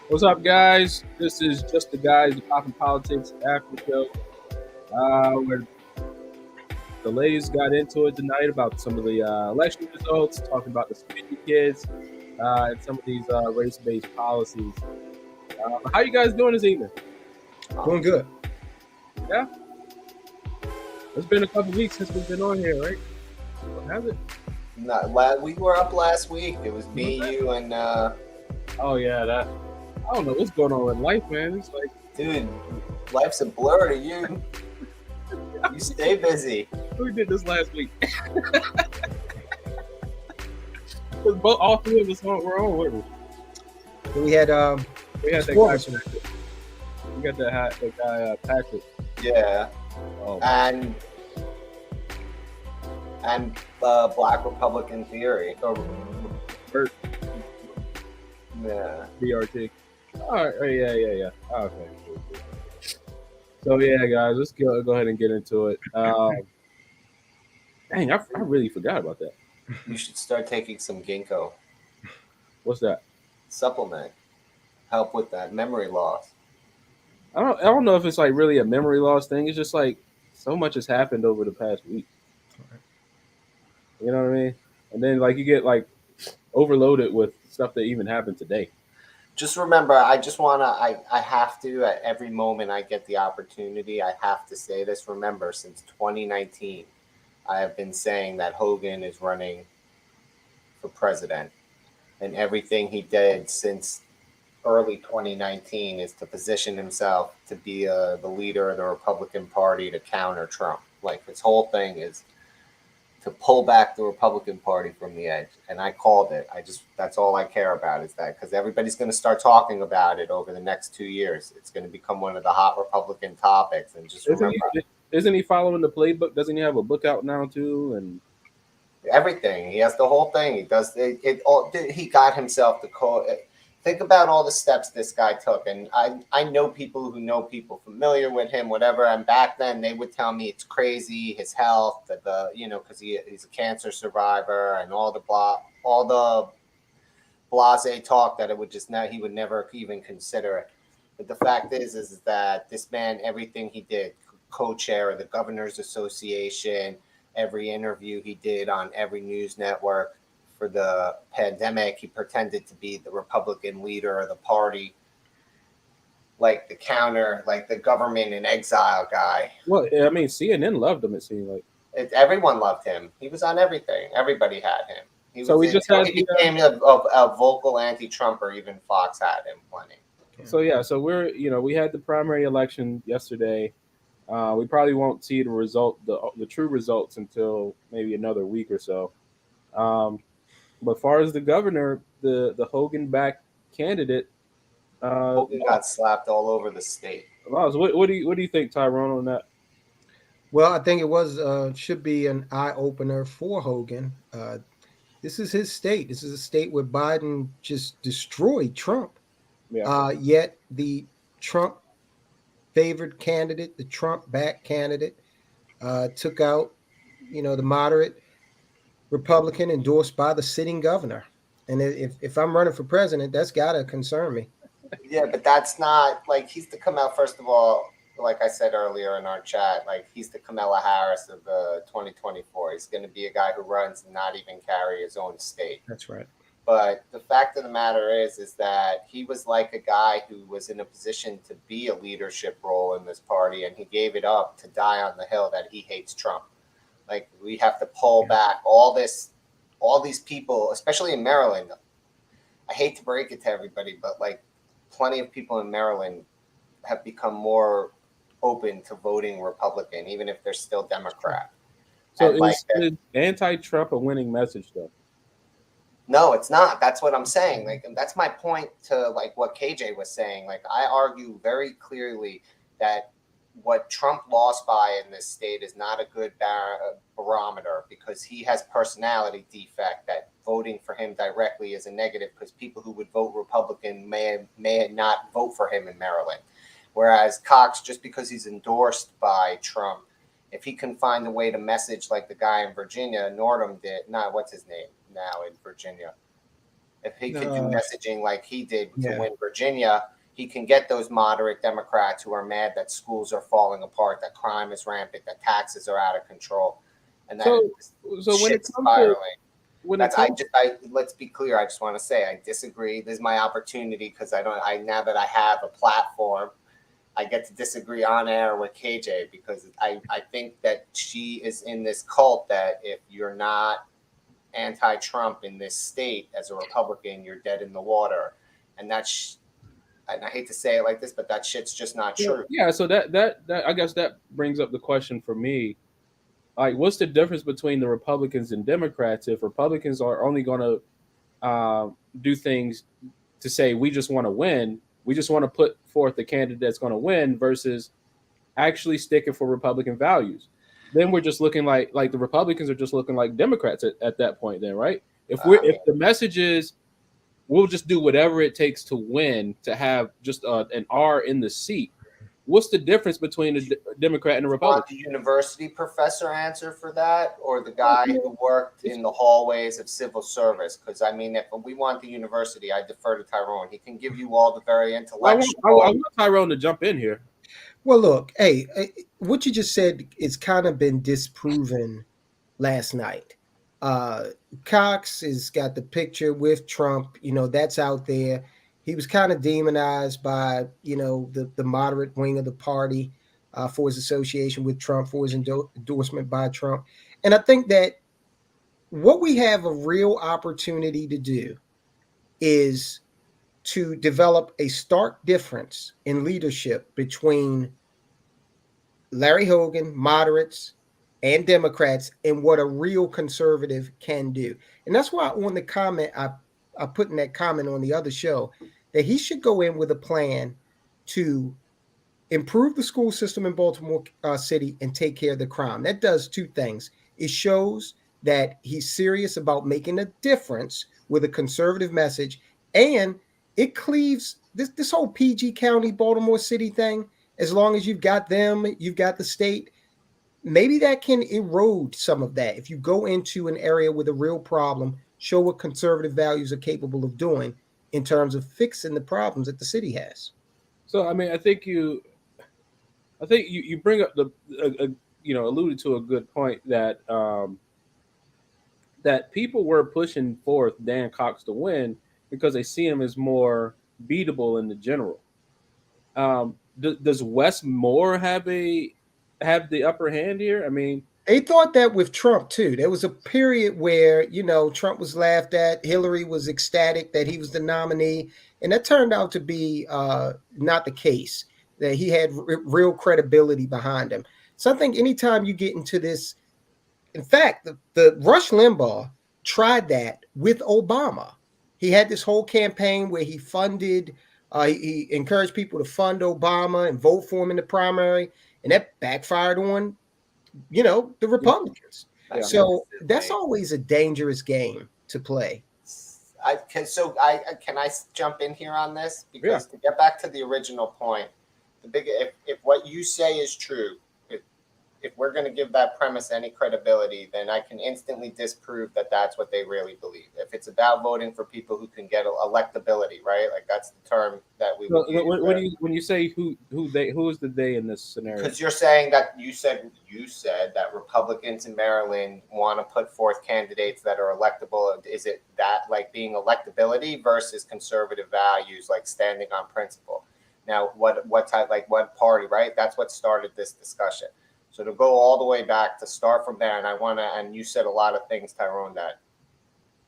What's up, guys? This is just the guys, the Pop and Politics Aftershow. Where the ladies got into it tonight about some of the election results, talking about the Squeegee kids and some of these race-based policies. How you guys doing this evening? Doing good. Yeah, it's been a couple weeks since we've been on here, right? Has it? We were up last week. It was me, you, and Oh yeah, that. I don't know what's going on with life, man. It's like, dude, life's a blur to you. You stay busy. we did this last week. All three of us were on, weren't we? We had We had that sports. guy. We got that guy Patrick. Yeah, Oh, and Black Republican theory. Bert, Yeah. BRT. All right. Oh, yeah. Okay. Cool. So yeah, guys, let's go ahead and get into it. Dang, I really forgot about that. You should start taking some ginkgo What's that? supplement. Help with that memory loss. I don't know if it's like really a memory loss thing. It's just like so much has happened over the past week. You know what I mean? And then like you get like overloaded with stuff that even happened today. Just remember, I have to, at every moment I get the opportunity, I have to say this. Remember, since 2019, I have been saying that Hogan is running for president. And everything he did since early 2019 is to position himself to be the leader of the Republican Party to counter Trump. Like, his whole thing is to pull back the Republican Party from the edge. And I called it. That's all I care about is that, because everybody's going to start talking about it over the next 2 years. It's going to become one of the hot Republican topics. And just remember, Isn't he following the playbook? Doesn't he have a book out now too? And everything. He has the whole thing. He does it all. He got himself the think about all the steps this guy took. And I know people who know people familiar with him, whatever. And back then they would tell me it's crazy, his health, because he's a cancer survivor and all the blase talk that he would never even consider it. But the fact is that this man, everything he did, co-chair of the Governors Association, every interview he did on every news network for the pandemic, he pretended to be the Republican leader of the party, like the government in exile guy. well, I mean, CNN loved him. It seemed like. Everyone loved him. He was on everything. Everybody had him. He became a vocal anti-Trumper. Even Fox had him plenty. So yeah, so we had the primary election yesterday. We probably won't see the true results until maybe another week or so. But as far as the governor, the Hogan backed candidate, Hogan got slapped all over the state. What do you think, Tyrone, on that? Well, I think it should be an eye opener for Hogan. This is his state. This is a state where Biden just destroyed Trump. Yeah. Yet the Trump favored candidate, the Trump backed candidate, took out, the moderate Republican endorsed by the sitting governor. And if I'm running for president, that's got to concern me. Yeah, but that's not like he's to come out. First of all, like I said earlier in our chat, like he's the Kamala Harris of 2024. He's going to be a guy who runs and not even carry his own state. That's right. But the fact of the matter is that he was like a guy who was in a position to be a leadership role in this party, and he gave it up to die on the hill that he hates Trump. Like, we have to pull back all these people, especially in Maryland. I hate to break it to everybody, but like plenty of people in Maryland have become more open to voting Republican, even if they're still Democrat. So is anti-Trump a winning message, though? No, it's not. That's what I'm saying. Like, that's my point to like what KJ was saying. Like, I argue very clearly that what Trump lost by in this state is not a good barometer, because he has personality defect that voting for him directly is a negative, because people who would vote Republican may not vote for him in Maryland. Whereas Cox, just because he's endorsed by Trump, if he can find a way to message like the guy in Virginia, Nordham did, what's his name now in Virginia? If he could do messaging like he did to Yeah. win Virginia, he can get those moderate Democrats who are mad that schools are falling apart, that crime is rampant, that taxes are out of control, and that so when it shit's comes to let's be clear. I just want to say I disagree. This is my opportunity because now that I have a platform, I get to disagree on air with KJ because I think that she is in this cult that if you're not anti-Trump in this state as a Republican, you're dead in the water, and and I hate to say it like this, but that shit's just not true. Yeah, so that I guess that brings up the question for me. Like, what's the difference between the Republicans and Democrats if Republicans are only going to do things to say we just want to win, we just want to put forth the candidate that's going to win versus actually sticking for Republican values? Then we're just looking like the Republicans are just looking like Democrats at that point. Then, right? If the message is we'll just do whatever it takes to win, to have just an R in the seat. What's the difference between a Democrat and a Republican? Want the university professor answer for that, or the guy who worked in the hallways of civil service? Because I mean, if we want the university, I defer to Tyrone. He can give you all the very intellectual. I want Tyrone to jump in here. Well, look, hey, what you just said is kind of been disproven last night. Cox has got the picture with Trump, that's out there. He was kind of demonized by, the moderate wing of the party for his association with Trump, for his endorsement by Trump. And I think that what we have a real opportunity to do is to develop a stark difference in leadership between Larry Hogan, moderates, and Democrats, and what a real conservative can do. And that's why on the comment, I put in that comment on the other show that he should go in with a plan to improve the school system in Baltimore City and take care of the crime. That does two things. It shows that he's serious about making a difference with a conservative message, and it cleaves this whole PG County, Baltimore City thing. As long as you've got them, you've got the state, maybe that can erode some of that. If you go into an area with a real problem, show what conservative values are capable of doing in terms of fixing the problems that the city has. So, I mean, I think you bring up alluded to a good point that that people were pushing forth Dan Cox to win because they see him as more beatable in the general. Does Wes Moore have the upper hand here? I mean, they thought that with Trump too. There was a period where Trump was laughed at, Hillary was ecstatic that he was the nominee, and that turned out to be not the case. That he had real credibility behind him. So I think anytime you get into this, in fact, the Rush Limbaugh tried that with Obama. He had this whole campaign where he funded. He encouraged people to fund Obama and vote for him in the primary, and that backfired on, the Republicans. Yeah. So that's always a dangerous game to play. Can I jump in here on this? Because to get back to the original point, if what you say is true, if we're going to give that premise any credibility, then I can instantly disprove that that's what they really believe. If it's about voting for people who can get electability, right? Like that's the term that we. When you say who is the they in this scenario? Because you're saying that you said that Republicans in Maryland want to put forth candidates that are electable. Is it that like being electability versus conservative values, like standing on principle? Now, what type, like what party, right? That's what started this discussion. So to go all the way back, to start from there, and you said a lot of things, Tyrone, that,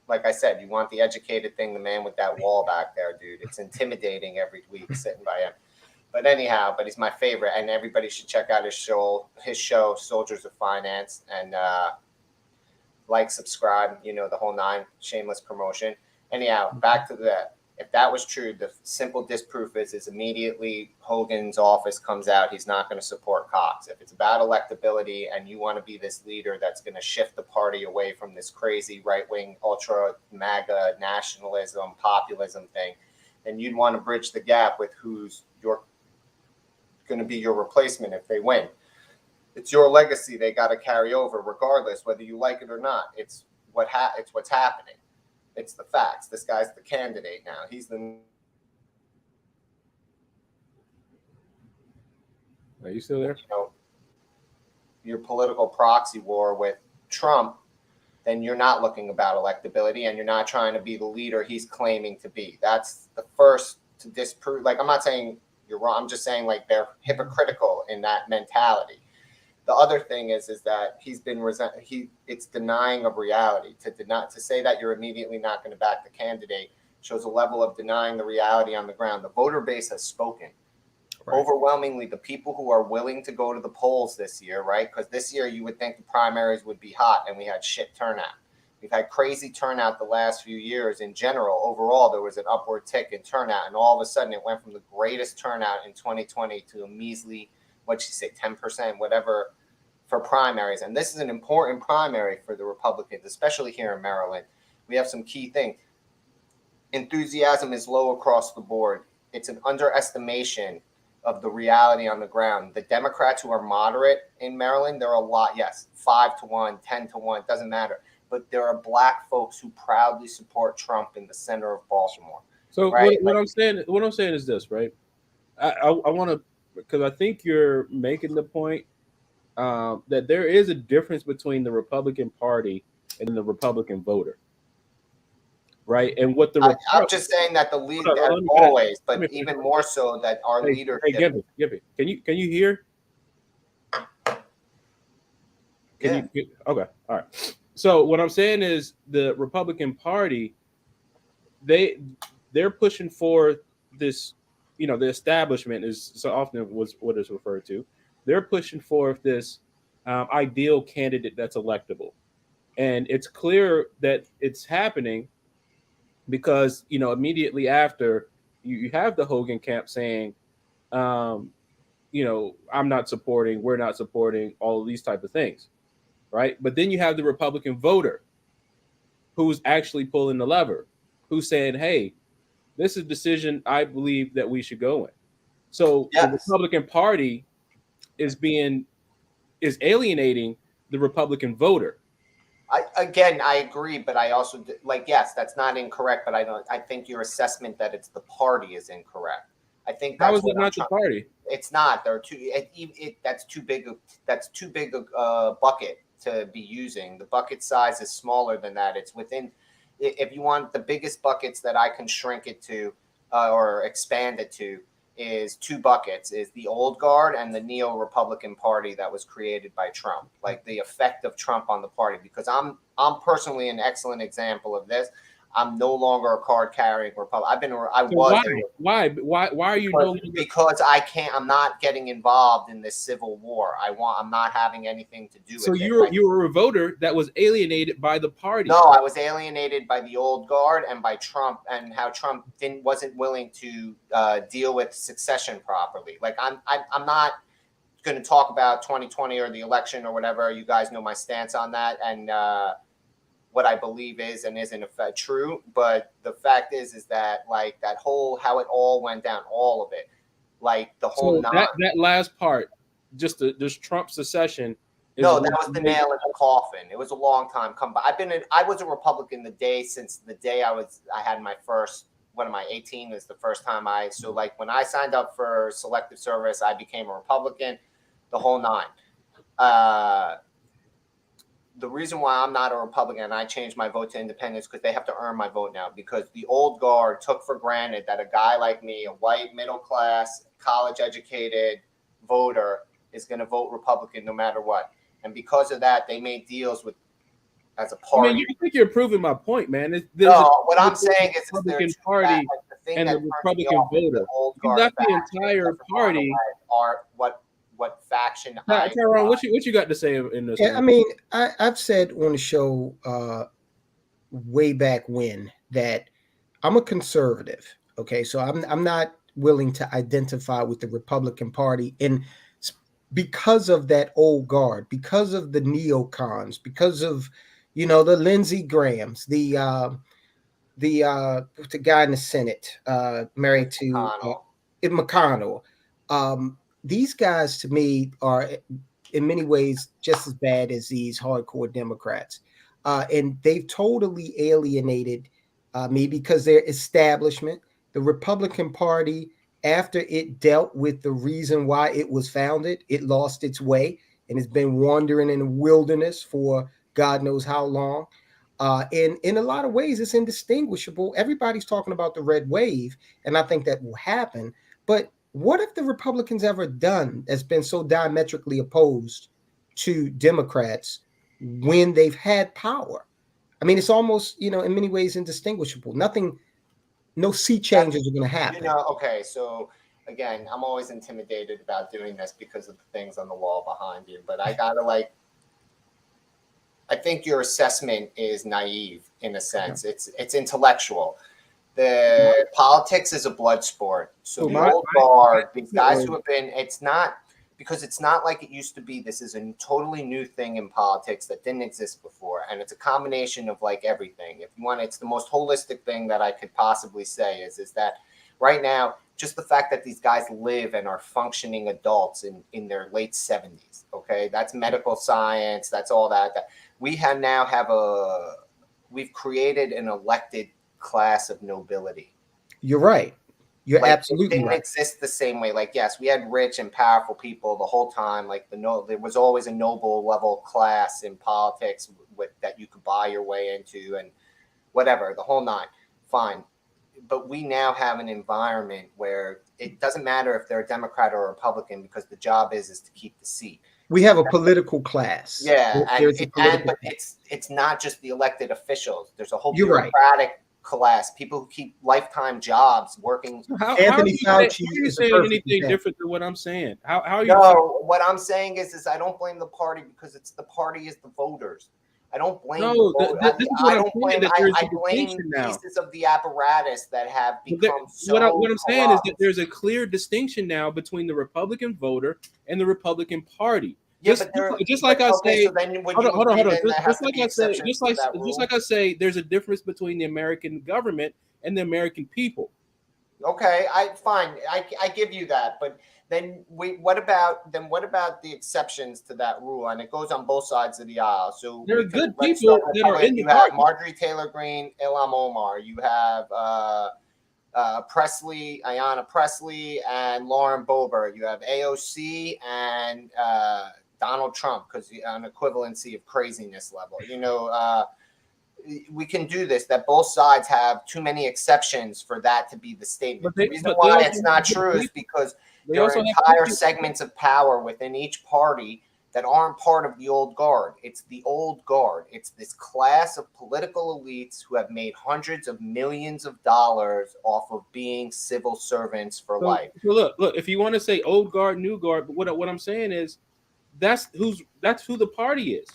like I said, you want the educated thing, the man with that wall back there, dude. It's intimidating every week sitting by him. But anyhow, he's my favorite, and everybody should check out his show, Soldiers of Finance, and subscribe, the whole nine, shameless promotion. Anyhow, back to that. If that was true, the simple disproof is immediately Hogan's office comes out, he's not going to support Cox. If it's about electability and you want to be this leader that's going to shift the party away from this crazy right-wing, ultra MAGA nationalism, populism thing, then you'd want to bridge the gap with who's going to be your replacement if they win. It's your legacy they got to carry over regardless, whether you like it or not. It's what's happening. It's the facts. This guy's the candidate now. He's the. Are you still there? You know, your political proxy war with Trump, then you're not looking about electability and you're not trying to be the leader he's claiming to be. That's the first to disprove. Like, I'm not saying you're wrong. I'm just saying, like, they're hypocritical in that mentality. The other thing is that he's been it's denying of reality. To say that you're immediately not going to back the candidate shows a level of denying the reality on the ground. The voter base has spoken. Right. Overwhelmingly, the people who are willing to go to the polls this year, right? Because this year you would think the primaries would be hot and we had shit turnout. We've had crazy turnout the last few years in general. Overall, there was an upward tick in turnout, and all of a sudden it went from the greatest turnout in 2020 to a measly, 10%, whatever, for primaries. And this is an important primary for the Republicans, especially here in Maryland. We have some key things. Enthusiasm is low across the board. It's an underestimation of the reality on the ground. The Democrats who are moderate in Maryland, there are a lot, yes, 5-1, 10-1, doesn't matter. But there are black folks who proudly support Trump in the center of Baltimore. So right? what I'm saying is this, right? I want to, because I think you're making the point that there is a difference between the Republican Party and the Republican voter. Right, and what I'm just saying that the lead always, but even more so that our leadership. Hey, give it. Can you hear? Okay, all right. So what I'm saying is the Republican Party, they're pushing for this, the establishment is so often was what is referred to. They're pushing for this ideal candidate that's electable, and it's clear that it's happening. Because immediately after you have the Hogan camp saying, I'm not supporting, we're not supporting all of these type of things, right? But then you have the Republican voter who's actually pulling the lever, who's saying, hey, this is a decision I believe that we should go in. So yes. The Republican Party is alienating the Republican voter. I agree, but I also yes, that's not incorrect, but I think your assessment that it's the party is incorrect. I think that's how is it not the party? It's not. There are that's too big a bucket to be using. The bucket size is smaller than that. It's within. If you want the biggest buckets that I can shrink it to or expand it to is two buckets: is the old guard and the neo-Republican Party that was created by Trump, like the effect of Trump on the party. Because I'm personally an excellent example of this. I'm no longer a card-carrying Republican. Why are you no longer? Because I can't. I'm not getting involved in this civil war. I'm not having anything to do with it. So you were a voter that was alienated by the party. No, I was alienated by the old guard and by Trump, and how Trump wasn't willing to deal with succession properly. Like I'm not going to talk about 2020 or the election or whatever. You guys know my stance on that, and what I believe is and isn't true. But the fact is that like that whole how it all went down, all of it, like the whole that last part, just Trump secession. No, that was the nail in the coffin. It was a long time coming. I was a Republican since the day I had my first. What am I? 18 is the first time so like when I signed up for selective service, I became a Republican, the whole nine. The reason why I'm not a Republican and I changed my vote to independence because they have to earn my vote now, because the old guard took for granted that a guy like me, a white, middle class, college educated voter, is going to vote Republican no matter what. And because of that, they made deals with as a party. I mean, you think you're proving my point, man. What I'm saying is the Republican Party and the Republican voter. You got the entire party. Are what faction? Tyrone, what you got to say in this? Yeah, I mean, I've said on the show way back when that I'm a conservative. Okay, so I'm not willing to identify with the Republican Party, and because of that old guard, because of the neocons, because of the Lindsey Grahams, the guy in the Senate married to McConnell. These guys, to me, are in many ways just as bad as these hardcore Democrats. And they've totally alienated maybe because they're establishment. The Republican Party, after it dealt with the reason why it was founded, it lost its way and has been wandering in the wilderness for God knows how long. And in a lot of ways, it's indistinguishable. Everybody's talking about the red wave, and I think that will happen. But what have the Republicans ever done that's been so diametrically opposed to Democrats when they've had power? I mean, it's almost, in many ways indistinguishable. Nothing, no sea changes are going to happen. Okay, so again, I'm always intimidated about doing this because of the things on the wall behind you, but I gotta I think your assessment is naive in a sense. It's intellectual. The politics is a blood sport. So the old guard, these guys who have been, it's not like it used to be. This is a totally new thing in politics that didn't exist before. And it's a combination of everything. If you want, it's the most holistic thing that I could possibly say is that right now, just the fact that these guys live and are functioning adults in their late 70s. Okay. That's medical science. That's all that. We've created an elected class of nobility. You're right. You're absolutely it didn't right. exist the same way. Yes, we had rich and powerful people the whole time. There was always a noble level class in politics that you could buy your way into and whatever, the whole nine. Fine. But we now have an environment where it doesn't matter if they're a Democrat or a Republican because the job is to keep the seat. We have a political class. Yeah, but it's not just the elected officials. There's a whole bureaucratic class, people who keep lifetime jobs working. Anthony Fauci is saying anything different than what I'm saying? How are you? No, what I'm saying is I don't blame the party because the party is the voters. I don't blame the voters. I blame pieces of the apparatus that have become what I'm saying is that there's a clear distinction now between the Republican voter and the Republican Party. Yeah, just like I say, hold on. Just like I say, there's a difference between the American government and the American people. Okay, fine. I give you that, but then what about the exceptions to that rule? And it goes on both sides of the aisle. So there are good people that are in the party. You have Marjorie Taylor Greene, Ilham Omar. You have Ayanna Pressley, and Lauren Boebert. You have AOC and Donald Trump, because an equivalency of craziness level. We can do this, that both sides have too many exceptions for that to be the statement. The reason why it's not true is because there are entire segments of power within each party that aren't part of the old guard. It's the old guard. It's this class of political elites who have made hundreds of millions of dollars off of being civil servants for life. So look, if you want to say old guard, new guard, but what I'm saying is that's who the party is.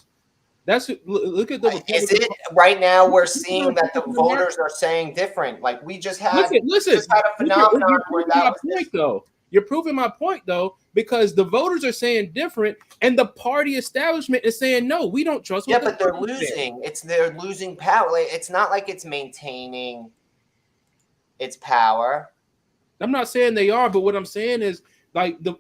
Look at the. Is it right now? We're seeing that the voters are saying different. We just had. Just had a phenomenon where that was point, though. You're proving my point, though, because the voters are saying different, and the party establishment is saying no. We don't trust. Yeah, but they're losing. They're losing power. It's not like it's maintaining its power. I'm not saying they are, but what I'm saying is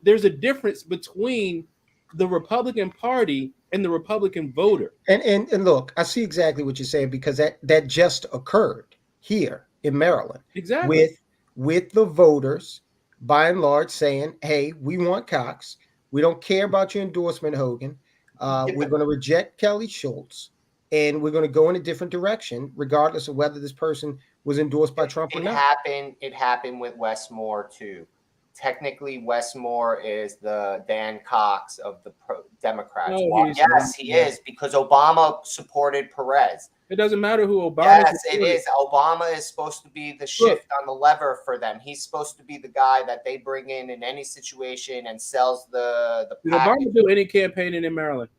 there's a difference between the Republican Party and the Republican voter. And look, I see exactly what you're saying, because that just occurred here in Maryland. Exactly. With the voters, by and large, saying, hey, we want Cox. We don't care about your endorsement, Hogan. We're going to reject Kelly Schultz, and we're going to go in a different direction, regardless of whether this person was endorsed by Trump or not. It happened with Westmore, too. Technically, Westmore is the Dan Cox of the Democrats. Yes, he is, because Obama supported Perez. It doesn't matter who Obama. Yes, it is. Obama is supposed to be the shift on the lever for them. He's supposed to be the guy that they bring in any situation and sells the Did Obama do any campaigning in Maryland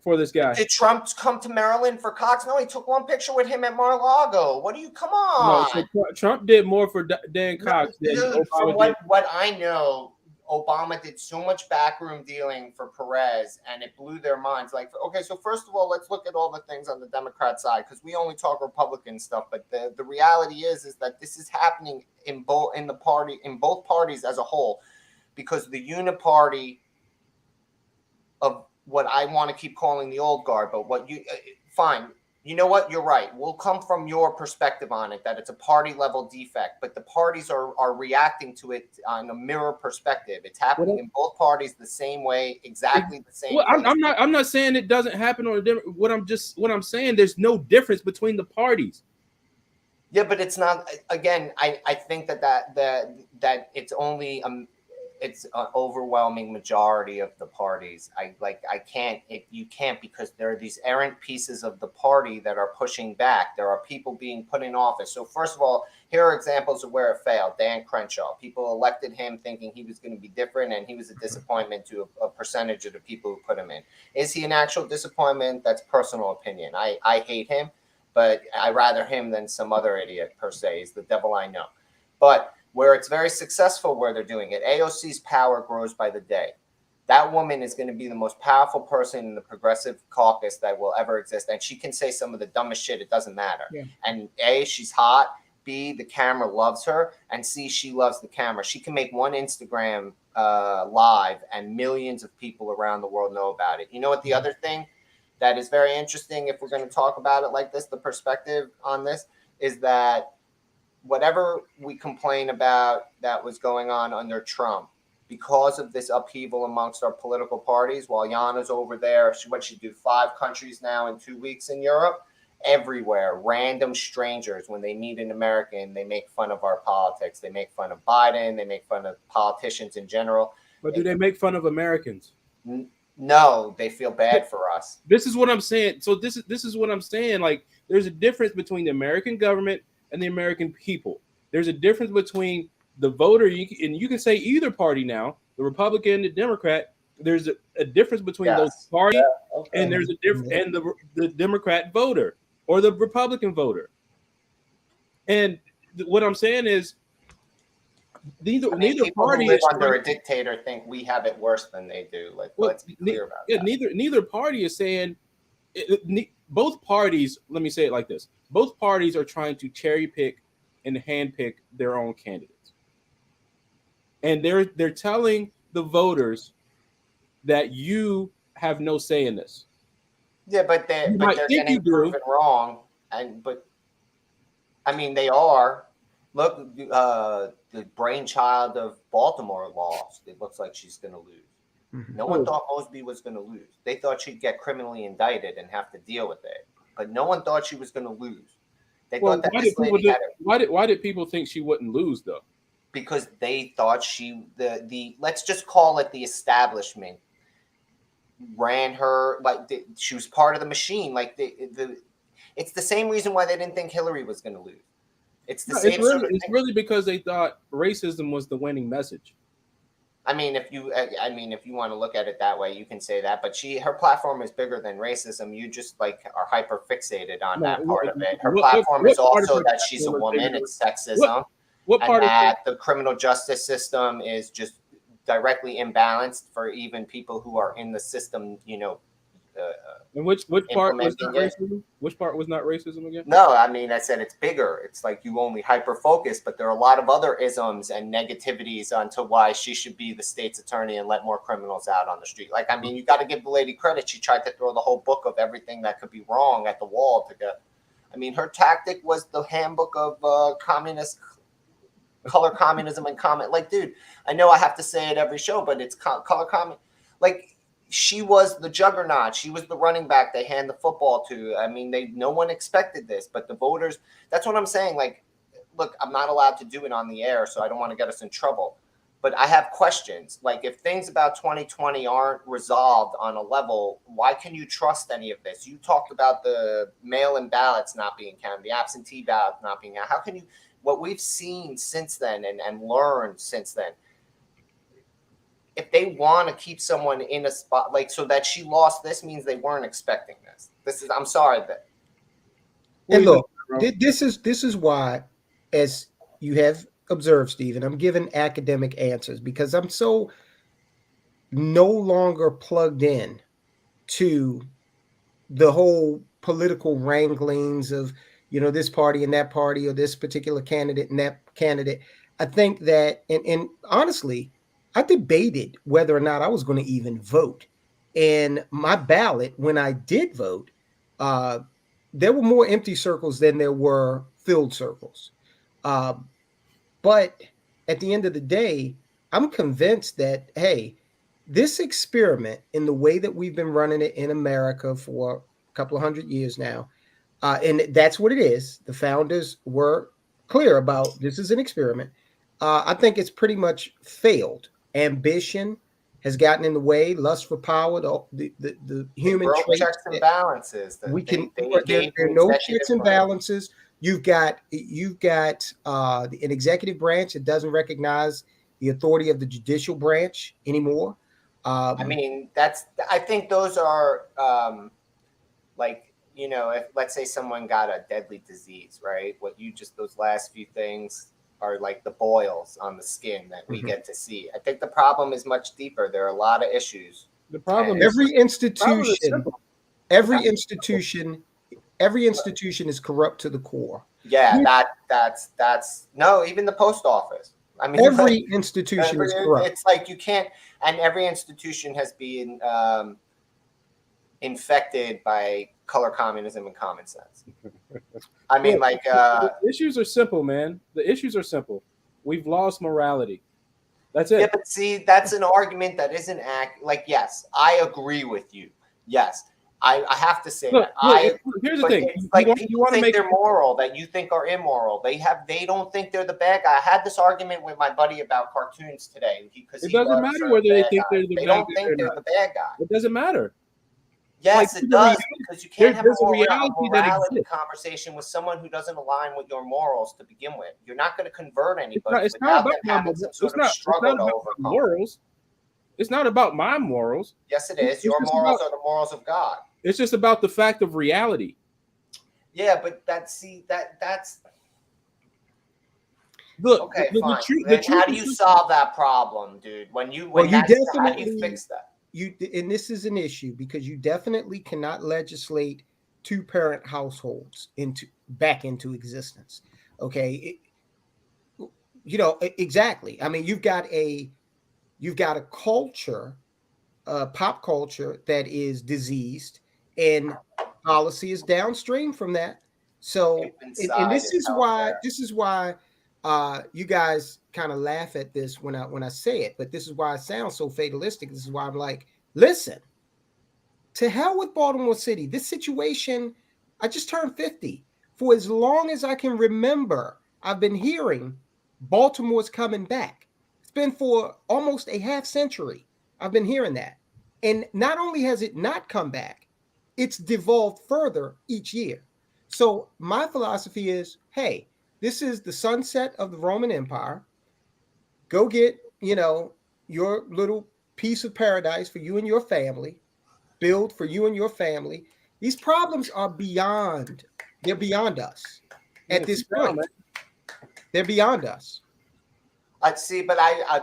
for this guy? Did Trump come to Maryland for Cox? No, he took one picture with him at Mar-a-Lago. Come on. No, so Trump did more for Dan Cox than Obama from what I know, Obama did so much backroom dealing for Perez, and it blew their minds. Okay, so first of all, let's look at all the things on the Democrat side, because we only talk Republican stuff. But the reality is that this is happening in both parties as a whole, because the uniparty of what I want to keep calling the old guard, but You know what? You're right. We'll come from your perspective on it, that it's a party level defect, but the parties are reacting to it on a mirror perspective. It's happening in both parties the same way, exactly the same. Well, I'm not saying it doesn't happen on a different. What I'm saying, there's no difference between the parties. Yeah, but it's not. Again, I think that it's only it's an overwhelming majority of the parties. You can't, because there are these errant pieces of the party that are pushing back. There are people being put in office. So first of all, here are examples of where it failed. Dan Crenshaw, people elected him thinking he was going to be different, and he was a disappointment to a percentage of the people who put him in. Is he an actual disappointment? That's personal opinion. I hate him, but I rather him than some other idiot per se. He's the devil I know. But where it's very successful where they're doing it, AOC's power grows by the day. That woman is going to be the most powerful person in the progressive caucus that will ever exist. And she can say some of the dumbest shit. It doesn't matter. Yeah. And A, she's hot. B, the camera loves her. And C, she loves the camera. She can make one Instagram live and millions of people around the world know about it. You know what the other thing that is very interesting, if we're going to talk about it like this, the perspective on this, is that whatever we complain about that was going on under Trump, because of this upheaval amongst our political parties, while Yana's over there, she do 5 countries now in 2 weeks in Europe, everywhere, random strangers, when they meet an American, they make fun of our politics. They make fun of Biden. They make fun of politicians in general. But do they make fun of Americans? No, they feel bad for us. This is what I'm saying. So this is what I'm saying. Like, there's a difference between the American government and the American people. There's a difference between the voter, and you can say either party now, the Republican, the Democrat. There's a difference between those parties, and there's a difference, and the Democrat voter or the Republican voter. And what I'm saying is, neither party who live under a dictator think we have it worse than they do. Let's be clear about that. Neither party is saying. Both parties, let me say it like this: both parties are trying to cherry pick and handpick their own candidates, and they're telling the voters that you have no say in this. Yeah, but they're getting proven wrong, but I mean they are. Look, the brainchild of Baltimore lost. It looks like she's going to lose. No one thought Mosby was going to lose. They thought she'd get criminally indicted and have to deal with it. But no one thought she was going to lose. They thought that this lady had it. Why did people think she wouldn't lose, though? Because they thought the let's just call it the establishment ran her she was part of the machine. It's the same reason why they didn't think Hillary was going to lose. It's the same. It's really because they thought racism was the winning message. I mean, if you want to look at it that way, you can say that. But her platform is bigger than racism. You just are hyper fixated on that part of it. Her platform is also that she's a woman. It's sexism. And that the criminal justice system is just directly imbalanced for even people who are in the system. And which part was not racism? Which part was not racism again? No, I mean, I said it's bigger. It's like you only hyper focus, but there are a lot of other isms and negativities onto why she should be the state's attorney and let more criminals out on the street. You got to give the lady credit. She tried to throw the whole book of everything that could be wrong at the wall to get. I mean, her tactic was the handbook of communist color communism and comment. Dude, I know I have to say it every show, but it's color comment. She was the juggernaut. She was the running back they hand the football to. I mean, no one expected this, but the voters, that's what I'm saying. Look, I'm not allowed to do it on the air, so I don't want to get us in trouble. But I have questions. If things about 2020 aren't resolved on a level, why can you trust any of this? You talked about the mail-in ballots not being counted, the absentee ballots not being counted. How can you, what we've seen since then and learned since then, if they want to keep someone in a spot, so that she lost, this means they weren't expecting this. I'm sorry that. And look, this is why, as you have observed, Stephen, I'm giving academic answers because I'm so no longer plugged in to the whole political wranglings of, this party and that party or this particular candidate and that candidate. I think that, and honestly, I debated whether or not I was going to even vote. And my ballot, when I did vote, there were more empty circles than there were filled circles. But at the end of the day, I'm convinced that, hey, this experiment in the way that we've been running it in America for a couple of 100 years now, and that's what it is. The founders were clear about this is an experiment. I think it's pretty much failed. Ambition has gotten in the way, lust for power, the human broke traits. checks and balances. We can. They There are no checks and balances. You've got an executive branch that doesn't recognize the authority of the judicial branch anymore. I mean, I think those are like, you know, if let's say someone got a deadly disease, right? Those last few things are like the boils on the skin that we get to see. I think the problem is much deeper. There are a lot of issues. The problem every institution is corrupt to the core. Yeah, that's no, even the post office. I mean, every institution is corrupt. It's like you can't, and every institution has been infected by color communism and common sense. I mean, like the issues are simple, man. The issues are simple. We've lost morality. That's it. Yeah, but see, that's an argument that isn't like. Yes, I agree with you. Yes, I have to say that. Here's the thing. It's like people think they're moral that you think are immoral. They don't think they're the bad guy. I had this argument with my buddy about cartoons today because it doesn't matter whether they think they're the bad guy. They don't think they're the bad guy. It doesn't matter. Yes, it does, because you can't have a morality conversation with someone who doesn't align with your morals to begin with. You're not going to convert anybody. It's not about morals. It's not about my morals. Yes, it is. Your morals are the morals of God. It's just about the fact of reality. Yeah, but that's look. Okay, fine. Then how do you solve that problem, dude? How do you fix that? And this is an issue because you definitely cannot legislate two-parent households back into existence. Okay, exactly. I mean, you've got a culture, pop culture that is diseased, and policy is downstream from that. So, and this is why you guys kind of laugh at this when I say it, but this is why it sounds so fatalistic. This is why I'm like, listen, to hell with Baltimore City. This situation, I just turned 50. For as long as I can remember, I've been hearing Baltimore's coming back. It's been for almost a half century. I've been hearing that. And not only has it not come back, it's devolved further each year. So my philosophy is, hey, this is the sunset of the Roman Empire. Go get, your little piece of paradise for you and your family. Build for you and your family. These problems are they're beyond us at this point. They're beyond us. I see, but I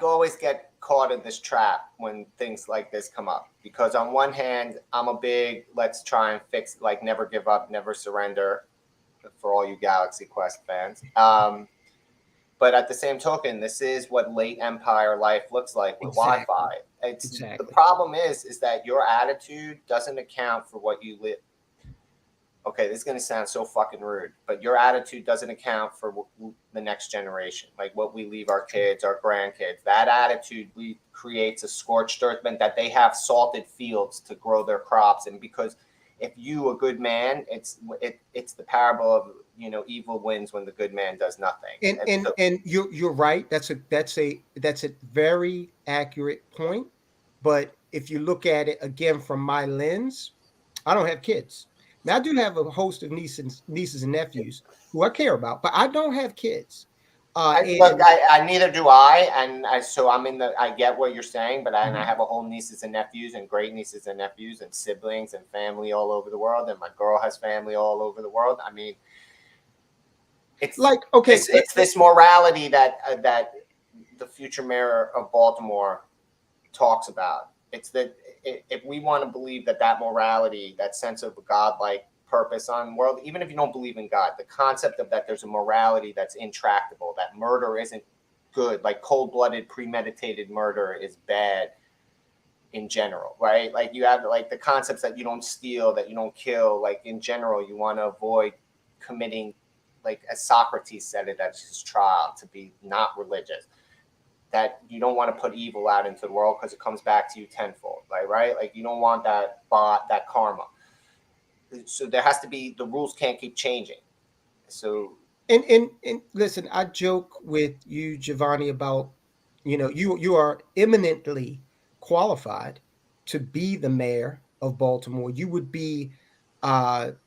always get caught in this trap when things like this come up, because on one hand, I'm a big let's try and fix, like, never give up, never surrender for all you Galaxy Quest fans. But at the same token, this is what late Empire life looks like with Wi-Fi. The problem is that your attitude doesn't account for what you live. Okay, this is going to sound so fucking rude, but your attitude doesn't account for the next generation, like what we leave our kids, our grandkids. That attitude creates a scorched earth, that they have salted fields to grow their crops. And because if you a good man, it's the parable of, evil wins when the good man does nothing. And you're right. That's a very accurate point. But if you look at it again from my lens, I don't have kids. Now, I do have a host of nieces and nephews who I care about, but I don't have kids. I neither do I, and so I get what you're saying, but I have a whole nieces and nephews and great nieces and nephews and siblings and family all over the world, and my girl has family all over the world. I mean, it's like, okay, it's this morality that the future mayor of Baltimore talks about. It's that if we want to believe that morality, that sense of a godlike purpose on the world, even if you don't believe in God, the concept of that there's a morality that's intractable, that murder isn't good, like cold-blooded, premeditated murder is bad. in general, right? Like you have like the concepts that you don't steal, that you don't kill. Like in general, you want to avoid committing, like as Socrates said it at his trial, to be not religious. That you don't want to put evil out into the world because it comes back to you tenfold, right? Like you don't want that karma. So there has to be, the rules can't keep changing. So And listen, I joke with you, Giovanni, about you are eminently qualified to be the mayor of Baltimore. You would be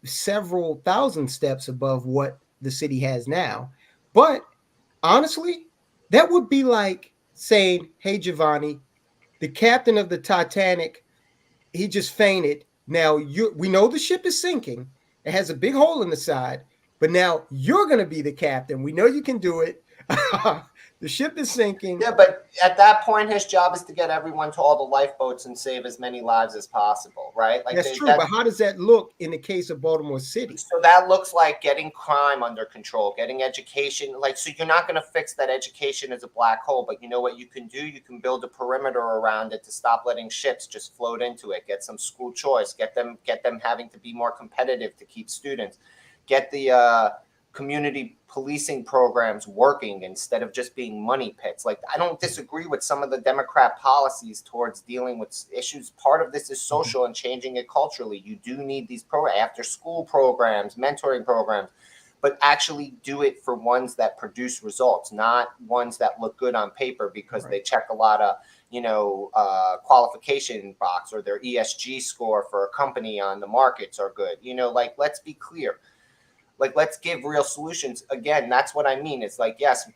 several thousand steps above what the city has now. But honestly, that would be like saying, "Hey, Giovanni, the captain of the Titanic, he just fainted. Now we know the ship is sinking. It has a big hole in the side, but now you're going to be the captain. We know you can do it. The ship is sinking." yeah, but at that point, his job is to get everyone to all the lifeboats and save as many lives as possible, right? Like That's true, but how does that look in the case of Baltimore City? So that looks like getting crime under control, getting education. Like, so you're not going to fix that education as a black hole, but you know what you can do? You can build a perimeter around it to stop letting ships just float into it. Get some school choice. Get them having to be more competitive to keep students. Get the community policing programs working instead of just being money pits. Like, I don't disagree with some of the Democrat policies towards dealing with issues. Part of this is social and changing it culturally. You do need these after school programs, mentoring programs, but actually do it for ones that produce results, not ones that look good on paper because they check a lot of, qualification box, or their ESG score for a company on the markets are good. Like, let's be clear. Like, let's give real solutions. Again, that's what I mean. It's like, yes,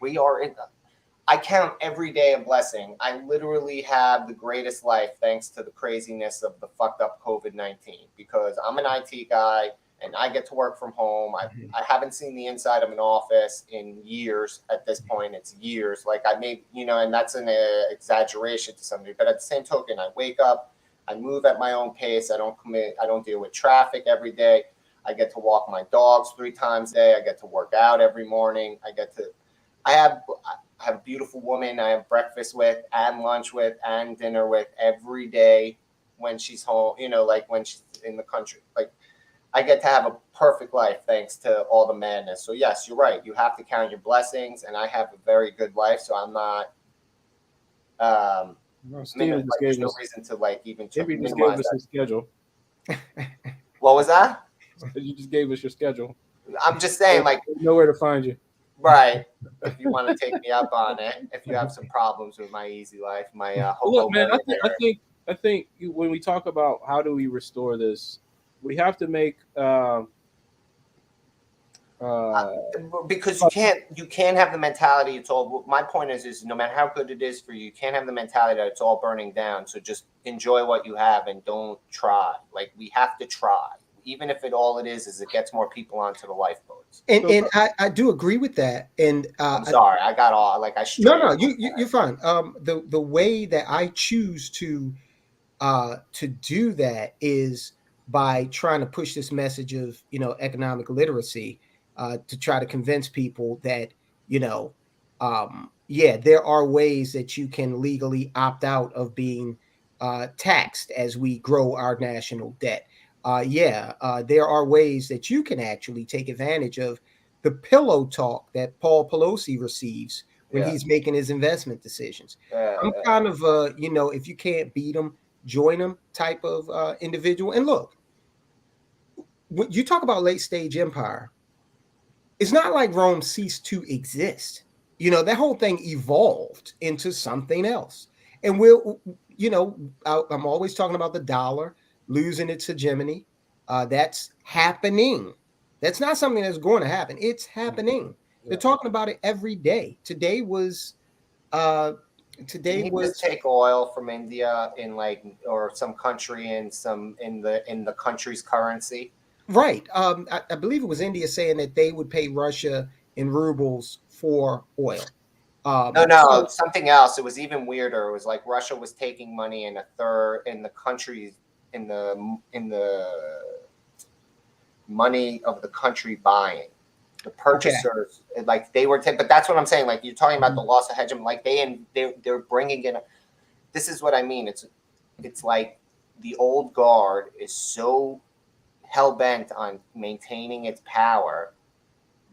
I count every day a blessing. I literally have the greatest life thanks to the craziness of the fucked up COVID-19, because I'm an IT guy and I get to work from home. I haven't seen the inside of an office in years. At this point, it's years. Like, I made, and that's an exaggeration to some degree. But at the same token, I wake up, I move at my own pace. I don't deal with traffic every day. I get to walk my dogs 3 times a day. I get to work out every morning. I have a beautiful woman I have breakfast with and lunch with and dinner with every day when she's home, like when she's in the country. Like, I get to have a perfect life thanks to all the madness. So yes, you're right. You have to count your blessings, and I have a very good life. So I'm not, there's no reason to like even minimize that. Schedule. What was that? You just gave us your schedule. I'm just saying, like, nowhere to find you. Right. If you want to take me up on it, if you have some problems with my easy life, my look, man, I think when we talk about how do we restore this, we have to make because you can't have the mentality it's all. My point is no matter how good it is for you, you can't have the mentality that it's all burning down. So just enjoy what you have and don't try. Like, we have to try. Even if all it is it gets more people onto the lifeboats. And I do agree with that. And I'm sorry, I got all like I. No, you're fine. The way that I choose to do that is by trying to push this message of economic literacy, to try to convince people that there are ways that you can legally opt out of being taxed as we grow our national debt. There are ways that you can actually take advantage of the pillow talk that Paul Pelosi receives when he's making his investment decisions. I'm kind of if you can't beat them, join them type of individual. And look, when you talk about late stage empire, it's not like Rome ceased to exist. That whole thing evolved into something else. And I'm always talking about the dollar losing its hegemony. That's happening. That's not something that's going to happen. It's happening. They're talking about it every day. Today was just take oil from India or some country in the country's currency. Right. I believe it was India saying that they would pay Russia in rubles for oil. No, something else. It was even weirder. It was like Russia was taking money in the country's in the money of the country buying. The purchasers, like they were, but that's what I'm saying. Like, you're talking about the loss of hegemony. Like they're bringing in. This is what I mean. it's like the old guard is so hell-bent on maintaining its power,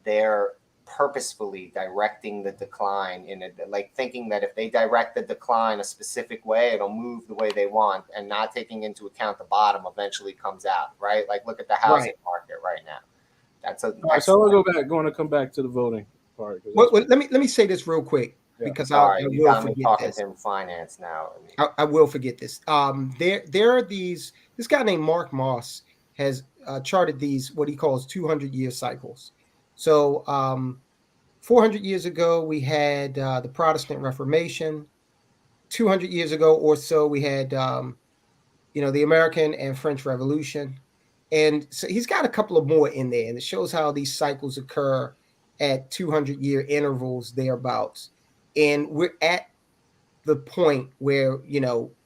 they're purposefully directing the decline in it, like thinking that if they direct the decline a specific way, it'll move the way they want, and not taking into account the bottom eventually comes out, right? Like look at the housing market right now. That's a All right, so we'll going to come back to the voting part. Well, let me say this real quick because I you will got me forget talking this. to him finance now. I will forget this. There are these. This guy named Mark Moss has charted these what he calls 200-year cycles. So 400 years ago we had the Protestant Reformation. 200 years ago or so we had the American and French Revolution, and so he's got a couple of more in there, and it shows how these cycles occur at 200-year intervals thereabouts, and we're at the point where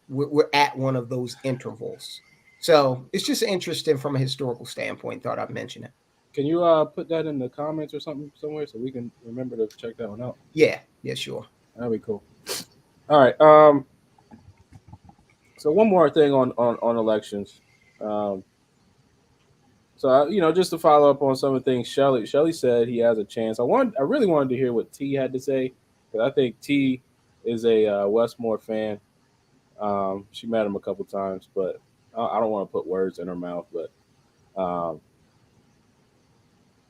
we're at one of those intervals. So it's just interesting from a historical standpoint. Thought I'd mention it. Can you put that in the comments or something somewhere so we can remember to check that one out? Yeah, sure. That'd be cool. All right. So one more thing on elections. So just to follow up on some of the things Shelly said, he has a chance. I really wanted to hear what T had to say, because I think T is a Westmore fan. She met him a couple times, but I don't want to put words in her mouth. But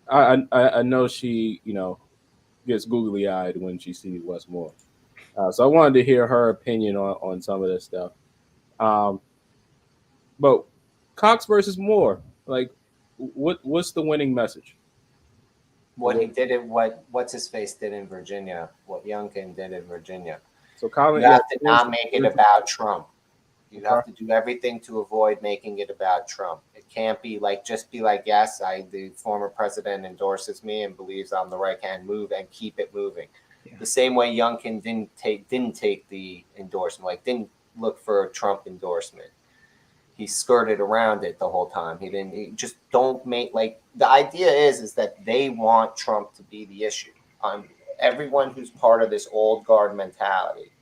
I know she gets googly eyed when she sees Westmore. So I wanted to hear her opinion on some of this stuff. But Cox versus Moore, like, what's the winning message? What he did in what's his face did in Virginia, what Youngkin did in Virginia. So Colin, you have to not make it about Trump. You have to do everything to avoid making it about Trump. It can't be like yes, the former president endorses me and believes I'm the right hand move, and keep it moving. Yeah. The same way Youngkin didn't take the endorsement, like didn't look for a Trump endorsement. He skirted around it the whole time. He just don't make, like, the idea is that they want Trump to be the issue on everyone who's part of this old guard mentality,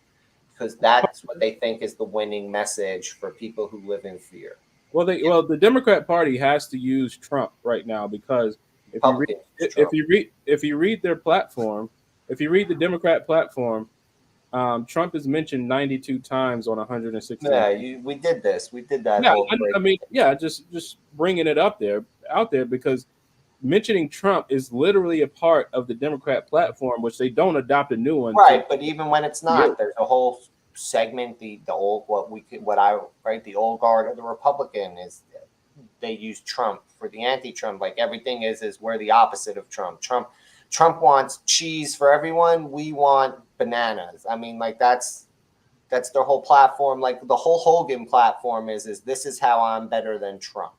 because that's what they think is the winning message for people who live in fear. Well, the Democrat Party has to use Trump right now, because if you read their platform, if you read the Democrat platform, Trump is mentioned 92 times on 160. Yeah, we did this. We did that. Yeah, just bringing it out there, because mentioning Trump is literally a part of the Democrat platform, which they don't adopt a new one. Right, but even when it's not, there's a whole segment, the old the old guard of the Republican is they use Trump for the anti-Trump. Like everything is we're the opposite of Trump. Trump wants cheese for everyone. We want bananas. I mean, like that's their whole platform. Like the whole Hogan platform is this is how I'm better than Trump.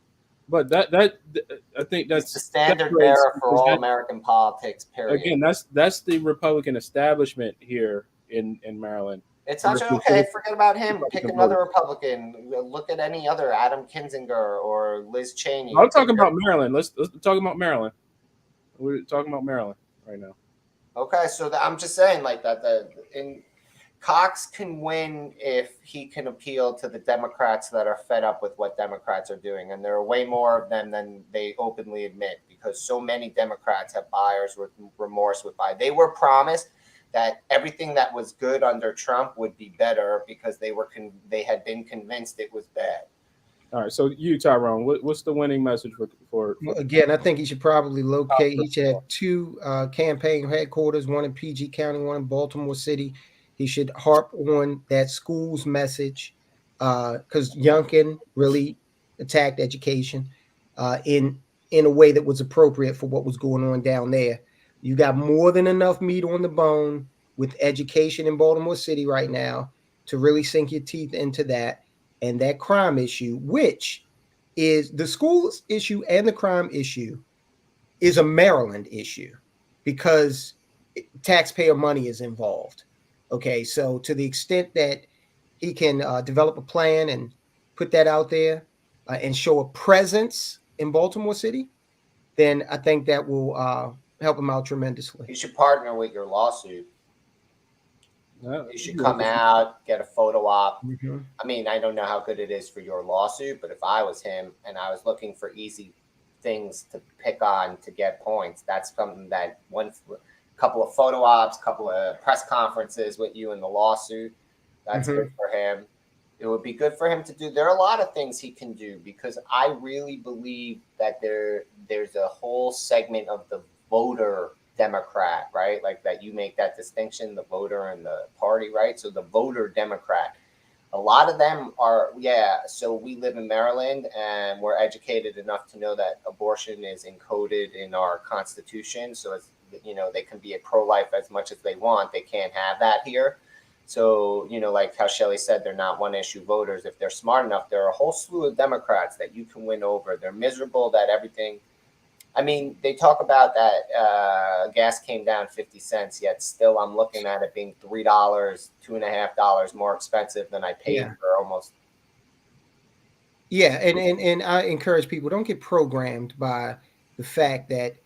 But that I think that's the standard bearer for all American politics. Period. Again, that's the Republican establishment here in Maryland. It's not okay. Forget about him. Pick another Republican. Look at any other, Adam Kinzinger or Liz Cheney. I'm talking about Maryland. Let's talk about Maryland. We're talking about Maryland right now. Okay, so I'm just saying like that. Cox can win if he can appeal to the Democrats that are fed up with what Democrats are doing, and there are way more of them than they openly admit, because so many Democrats have buyer's remorse with Biden. They were promised that everything that was good under Trump would be better because they had been convinced it was bad. All right, so you, Tyrone, what's the winning message for? Again, I think he should probably locate. He should have two campaign headquarters, one in PG County, one in Baltimore City. He should harp on that school's message, because Youngkin really attacked education in a way that was appropriate for what was going on down there. You got more than enough meat on the bone with education in Baltimore City right now to really sink your teeth into that. And that crime issue, which is the schools issue and the crime issue, is a Maryland issue because taxpayer money is involved. Okay, so to the extent that he can develop a plan and put that out there and show a presence in Baltimore City, then I think that will help him out tremendously. You should partner with your lawsuit. You should come out, get a photo op. Mm-hmm. I mean, I don't know how good it is for your lawsuit, but if I was him and I was looking for easy things to pick on to get points, that's something that one couple of photo ops, couple of press conferences with you in the lawsuit, that's good for him. It would be good for him to do. There are a lot of things he can do because I really believe that there's a whole segment of the voter Democrat, right? Like that you make that distinction, the voter and the party, right? So the voter Democrat, a lot of them are, so we live in Maryland and we're educated enough to know that abortion is encoded in our Constitution. So it's, they can be a pro-life as much as they want. They can't have that here. So, like how Shelley said, they're not one issue voters. If they're smart enough, there are a whole slew of Democrats that you can win over. They're miserable that everything. I mean, they talk about that gas came down 50 cents, yet still I'm looking at it being $3, $2.50 more expensive than I paid for almost. Yeah, and I encourage people, don't get programmed by the fact that,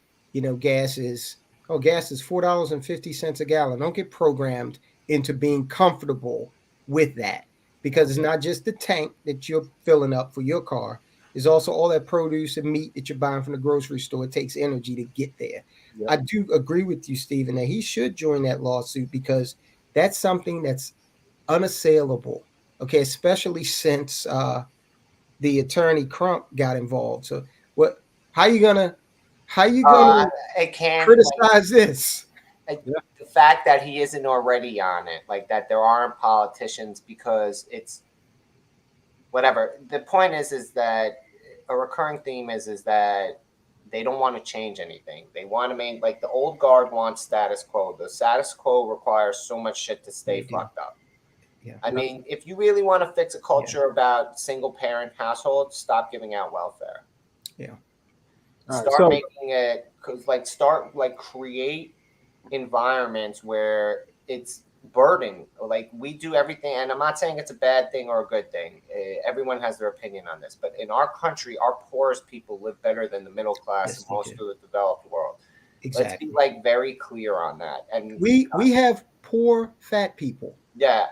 gas is $4.50 a gallon. Don't get programmed into being comfortable with that, because it's not just the tank that you're filling up for your car. It's also all that produce and meat that you're buying from the grocery store. It takes energy to get there. Yep. I do agree with you, Stephen, that he should join that lawsuit because that's something that's unassailable. Okay, especially since the attorney Crump got involved. So how you gonna criticize this? The fact that he isn't already on it, like that there aren't politicians, because it's whatever. The point is that a recurring theme is that they don't want to change anything. They want to maintain, like the old guard wants status quo. The status quo requires so much shit to stay fucked up. Yeah. I mean, if you really want to fix a culture about single parent households, stop giving out welfare. Yeah. Create environments where it's burden. Like we do everything, and I'm not saying it's a bad thing or a good thing. Everyone has their opinion on this, but in our country, our poorest people live better than the middle class in most of the developed world. Exactly. Let's be very clear on that. And we have poor fat people. Yeah.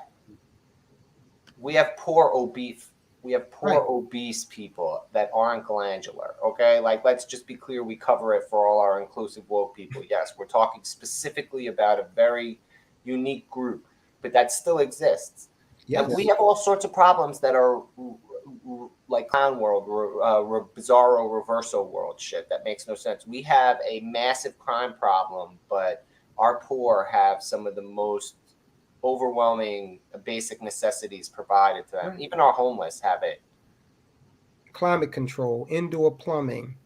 We have poor obese. We have poor obese people that aren't glandular. Okay, let's just be clear. We cover it for all our inclusive woke people. Yes, we're talking specifically about a very unique group, but that still exists. Yes. And we have all sorts of problems that are like clown world, bizarro reversal world shit that makes no sense. We have a massive crime problem, but our poor have some of the most overwhelming basic necessities provided to them. Even our homeless have it. Climate control, indoor plumbing,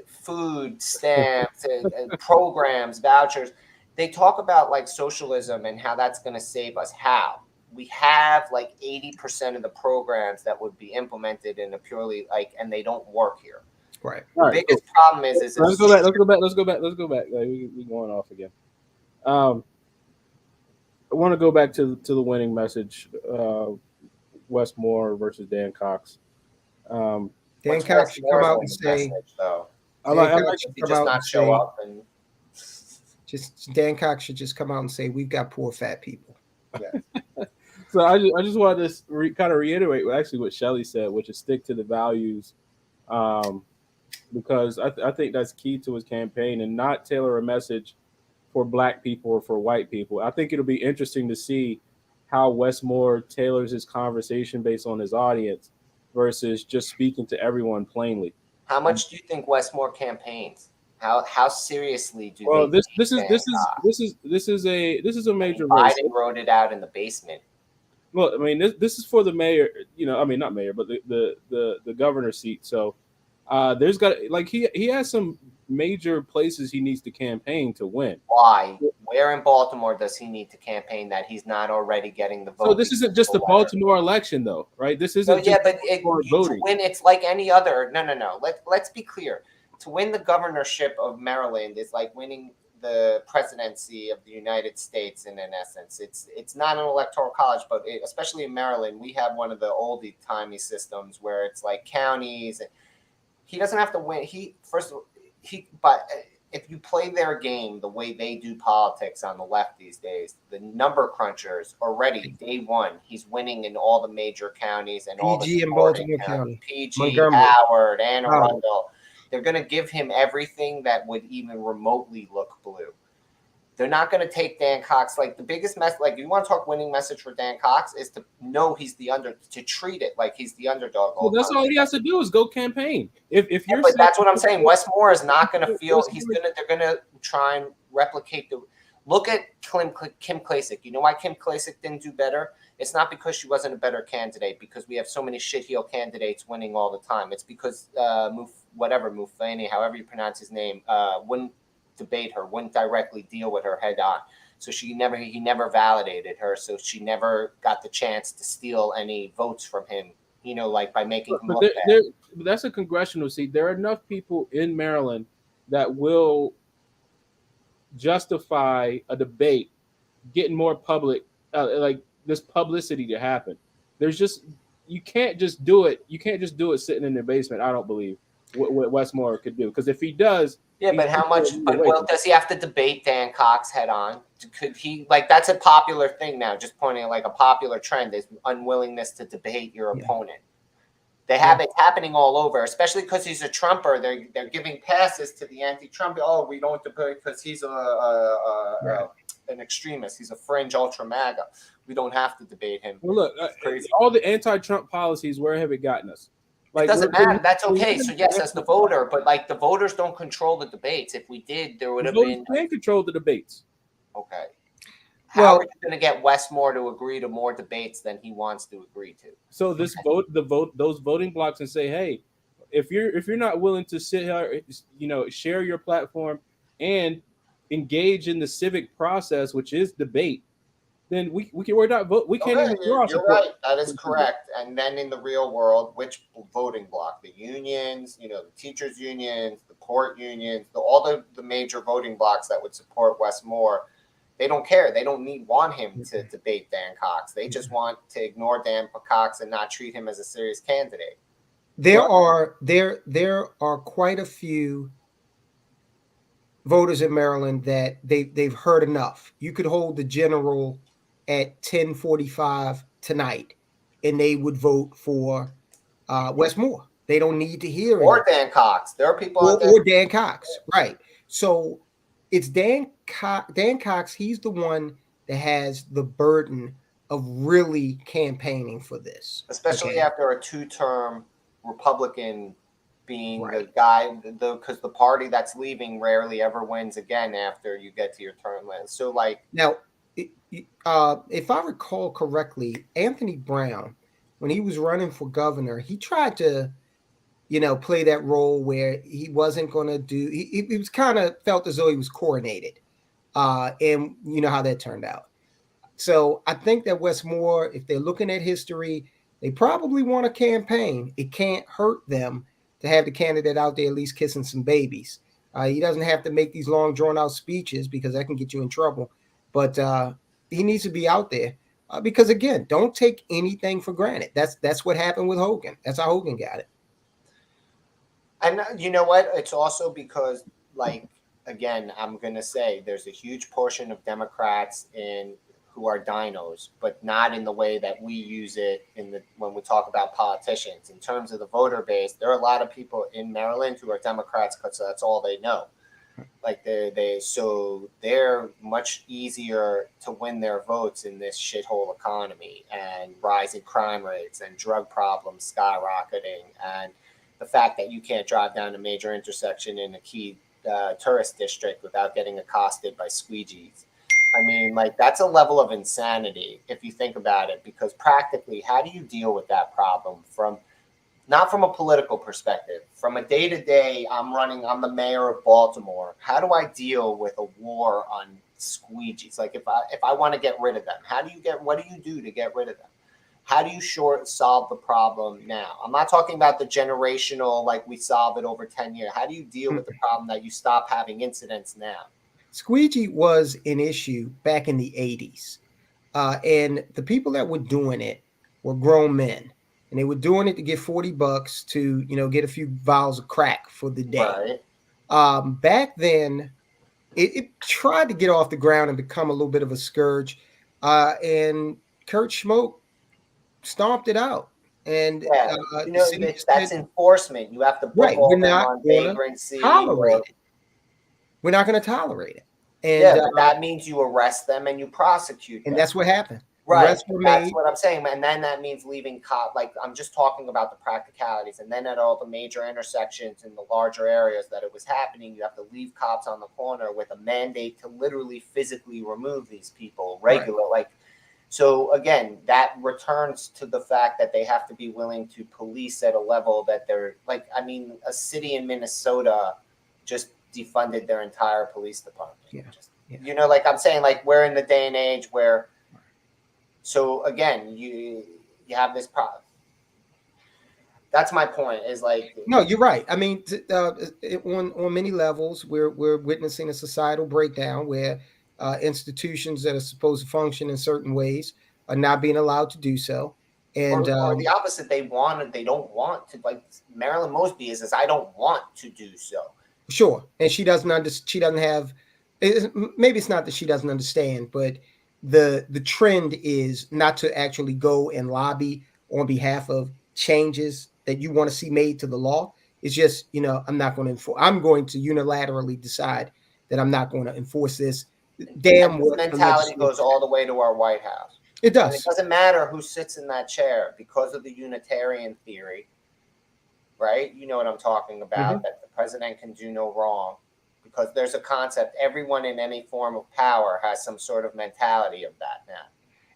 food stamps, and programs, vouchers. They talk about socialism and how that's going to save us. How? We have 80% of the programs that would be implemented in a purely and they don't work here. Right. The biggest problem is let's go back. We're going off again. I want to go back to the winning message, Wes Moore versus Dan Cox. Dan Cox should come out and say, Dan Cox should just come out and say, we've got poor fat people. Yeah. So I just wanted to kind of reiterate what Shelley said, which is stick to the values, because I think that's key to his campaign, and not tailor a message for Black people or for white people. I think it'll be interesting to see how Wes Moore tailors his conversation based on his audience versus just speaking to everyone plainly. How much do you think Wes Moore campaigns? How seriously do well, they? This is a major race. Biden wrote it out in the basement. Well, I mean, this is for the mayor. Not mayor, but the governor's seat. So there's got he has some major places he needs to campaign to win. Why? Where in Baltimore does he need to campaign that he's not already getting the vote? So this isn't just the Baltimore election, though, right? This isn't. To win, it's like any other. No. Let's be clear. To win the governorship of Maryland is like winning the presidency of the United States. In essence, it's not an electoral college, but especially in Maryland, we have one of the oldie-timey systems where it's like counties. And he doesn't have to win. if you play their game the way they do politics on the left these days, the number crunchers already day one, he's winning in all the major counties and all the PG in supporting Baltimore counties. County, PG, Montgomery, Howard, Anne Howard. Arundel. They're going to give him everything that would even remotely look blue. They're not going to take Dan Cox. Like the biggest mess, like you want to talk winning message for Dan Cox is to know he's the to treat it like he's the underdog. Well, that's all he has to do is go campaign. If you're, but that's what I'm saying. Westmore is not going to feel they're going to try and replicate the. Look at Kim Klacik. You know why Kim Klacik didn't do better? It's not because she wasn't a better candidate, because we have so many shitheel candidates winning all the time. It's because Mufani, however you pronounce his name, wouldn't debate her, wouldn't directly deal with her head on. So he never validated her. So she never got the chance to steal any votes from him, like by making him look bad. That's a congressional seat. There are enough people in Maryland that will justify a debate getting more public, like this publicity to happen. You can't just do it. You can't just do it sitting in the basement. I don't believe what Westmore could do, because if he does, yeah, but how much? But does he have to debate Dan Cox head on? Could he, like, that's a popular thing now? Just pointing at like a popular trend is unwillingness to debate your opponent. They have it happening all over, especially because he's a Trumper. They're giving passes to the anti-Trump. Oh, we don't debate because he's an extremist. He's a fringe ultra MAGA. We don't have to debate him. Well, look, all the anti-Trump policies, where have it gotten us? Like, it doesn't matter. That's okay. So yes, as the voter, but like the voters don't control the debates. If we did, there would have been. They control the debates. Okay. How are you going to get Westmore to agree to more debates than he wants to agree to? So those voting blocks, and say, hey, if you're not willing to sit here, share your platform and engage in the civic process, which is debate, then we're not vote. We can't even draw. You're right. That is correct. And then in the real world, which voting block? The unions, the teachers' unions, the court unions, all the major voting blocks that would support Westmore. They don't care. They don't want him to debate Dan Cox. They just want to ignore Dan Cox and not treat him as a serious candidate. There are quite a few voters in Maryland that they've heard enough. You could hold the general at 10:45 tonight, and they would vote for Westmore. They don't need to hear or Dan Cox. There are people or Dan Cox, right? So it's Dan Cox. He's the one that has the burden of really campaigning for this, especially after a 2-term Republican being the guy, because the party that's leaving rarely ever wins again after you get to your term limit. So, like, now, if I recall correctly, Anthony Brown, when he was running for governor, he tried to, play that role where he wasn't going to do. He was kind of felt as though he was coronated, and you know how that turned out. So I think that Westmore, if they're looking at history, they probably want a campaign. It can't hurt them to have the candidate out there at least kissing some babies. He doesn't have to make these long, drawn-out speeches because that can get you in trouble. But he needs to be out there because, again, don't take anything for granted. That's what happened with Hogan. That's how Hogan got it. And you know what? It's also because, like, again, I'm going to say there's a huge portion of Democrats who are dinos, but not in the way that we use it when we talk about politicians. In terms of the voter base, there are a lot of people in Maryland who are Democrats because that's all they know. Like so they're much easier to win their votes in this shithole economy and rising crime rates and drug problems skyrocketing and the fact that you can't drive down a major intersection in a key tourist district without getting accosted by squeegees. I mean, like, that's a level of insanity if you think about it, because practically, how do you deal with that problem not from a political perspective, from a day-to-day, I'm the mayor of Baltimore. How do I deal with a war on squeegees? Like, if I want to get rid of them, what do you do to get rid of them? How do you solve the problem now? I'm not talking about the generational, like we solve it over 10 years. How do you deal with the problem that you stop having incidents now? Squeegee was an issue back in the 80s. And the people that were doing it were grown men. And they were doing it to get $40 to, get a few vials of crack for the day. Back then, it tried to get off the ground and become a little bit of a scourge. And Kurt Schmoke stomped it out. And Yeah, the city just that's said, enforcement. You have to book right, we're all them not on going to vagrancy tolerate or it. We're not going to tolerate it. yeah, And but that means you arrest them and you prosecute them. that's what happened. Right. Arrests were That's made. what I'm saying. And then that means leaving like I'm just talking about the practicalities. And then at all the major intersections in the larger areas that it was happening, you have to leave cops on the corner with a mandate to literally physically remove these people regular. Right. Like, so again, that returns to the fact that they have to be willing to police at a level that they're like, I mean, a city in Minnesota just defunded their entire police department. Yeah. You know, like I'm saying, like we're in the day and age where, so again, you have this problem. That's my point. Is like no, you're right. I mean, on many levels, we're witnessing a societal breakdown where institutions that are supposed to function in certain ways are not being allowed to do so. And or the opposite, they don't want to. Like Marilyn Mosby is I don't want to do so. Sure, and she doesn't have. Maybe it's not that she doesn't understand, but the trend is not to actually go and lobby on behalf of changes that you want to see made to the law. It's just, I'm not going to enforce. I'm going to unilaterally decide that I'm not going to enforce this. Damn, and this mentality goes all the way to our White House. It does. And it doesn't matter who sits in that chair because of the Unitarian theory, right? You know what I'm talking about, Mm-hmm. that the president can do no wrong because there's a concept. Everyone in any form of power has some sort of mentality of that now.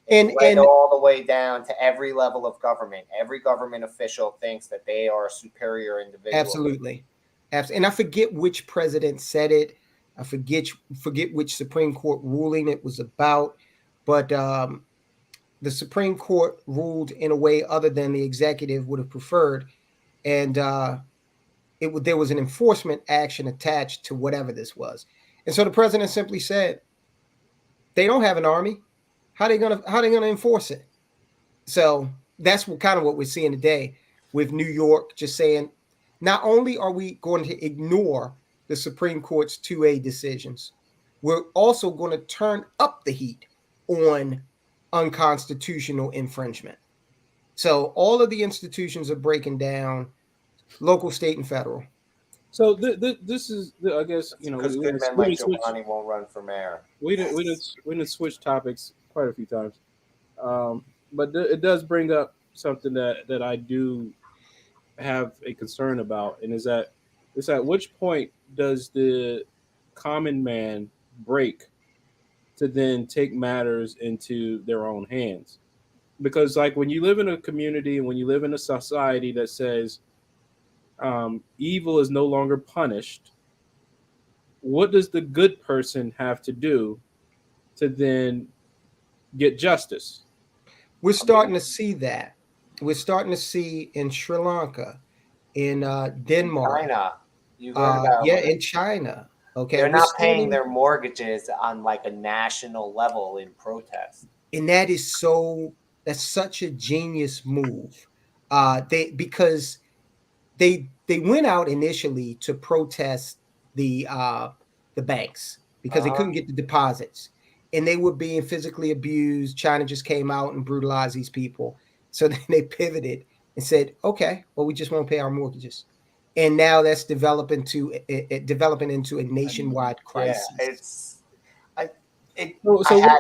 And all the way down to every level of government. Every government official thinks that they are a superior individual. Absolutely. And I forget which president said it. I forget which Supreme Court ruling it was about. But the Supreme Court ruled in a way other than the executive would have preferred. And there was an enforcement action attached to whatever this was. And so the president simply said, they don't have an army. How are they gonna enforce it? So that's kind of what we're seeing today with New York just saying, not only are we going to ignore the Supreme Court's 2A decisions, we're also going to turn up the heat on unconstitutional infringement. So all of the institutions are breaking down, local, state, and federal. So this is, I guess, because good men like Giovanni won't run for mayor. We didn't switch topics quite a few times, but it does bring up something that I do have a concern about, and is at which point does the common man break to then take matters into their own hands? Because like when you live in a community and when you live in a society that says evil is no longer punished, what does the good person have to do to then get justice? We're starting to see that. We're starting to see in Sri Lanka, in Denmark, China. You heard about in China. Okay, they're not paying their mortgages on like a national level in protest, and that's such a genius move. Because they went out initially to protest the banks because they couldn't get the deposits, and they were being physically abused. China just came out and brutalized these people, so then they pivoted and said, "Okay, well, we just won't pay our mortgages," and now that's developing into a nationwide crisis. Yeah,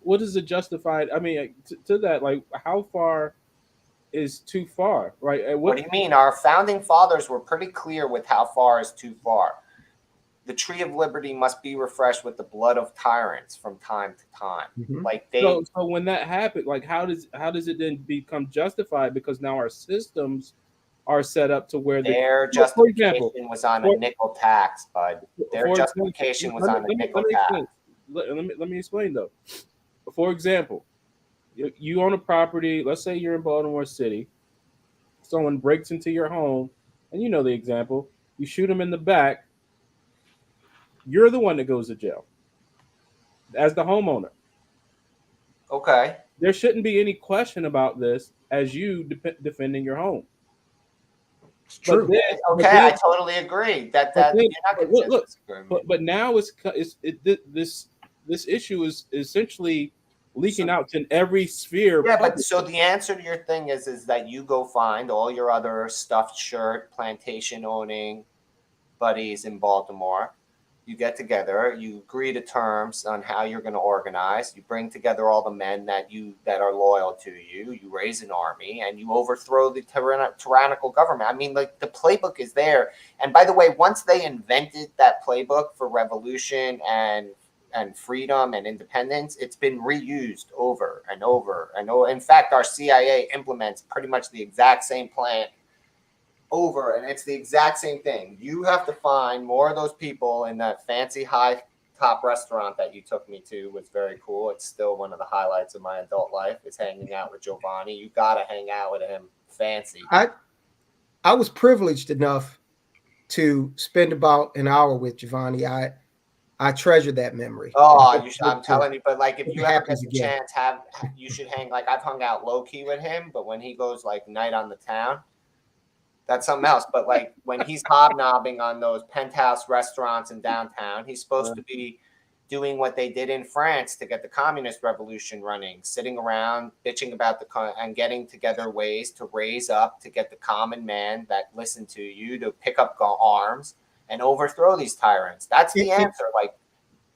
what is the justified? I mean, to that, like, how far is too far, right? What do you mean? Our founding fathers were pretty clear with how far is too far. The tree of liberty must be refreshed with the blood of tyrants from time to time. Mm-hmm. Like so when that happened, like how does it then become justified? Because now our systems are set up to where their justification was on a nickel tax, bud. Their justification was on a nickel tax. Let me explain though. For example, you own a property. Let's say you're in Baltimore City. Someone breaks into your home, and you know the example. You shoot them in the back. You're the one that goes to jail as the homeowner. Okay. There shouldn't be any question about this as you defending your home. It's true. Okay, I totally agree. That you're not going to disagree. But now this issue is essentially leaking out to every sphere. Yeah, but so the answer to your thing is that you go find all your other stuffed shirt plantation owning buddies in Baltimore. You get together, you agree to terms on how you're going to organize. You bring together all the men that are loyal to you. You raise an army and you overthrow the tyrannical government. I mean, like, the playbook is there. And by the way, once they invented that playbook for revolution and freedom and independence, it's been reused over and over and over. In fact, our CIA implements pretty much the exact same plan over, and it's the exact same thing. You have to find more of those people in that fancy high top restaurant that you took me to. Was very cool. It's still one of the highlights of my adult life, is hanging out with Giovanni. You got to hang out with him. Fancy. I was privileged enough to spend about an hour with Giovanni. I treasure that memory. Oh, I'm telling you, but like, if you ever get the chance, you should hang. Like, I've hung out low key with him, but when he goes like night on the town, that's something else. But like, when he's hobnobbing on those penthouse restaurants in downtown, he's supposed to be doing what they did in France to get the communist revolution running, sitting around bitching about and getting together ways to raise up, to get the common man that listened to you to pick up arms and overthrow these tyrants. That's the answer. Like,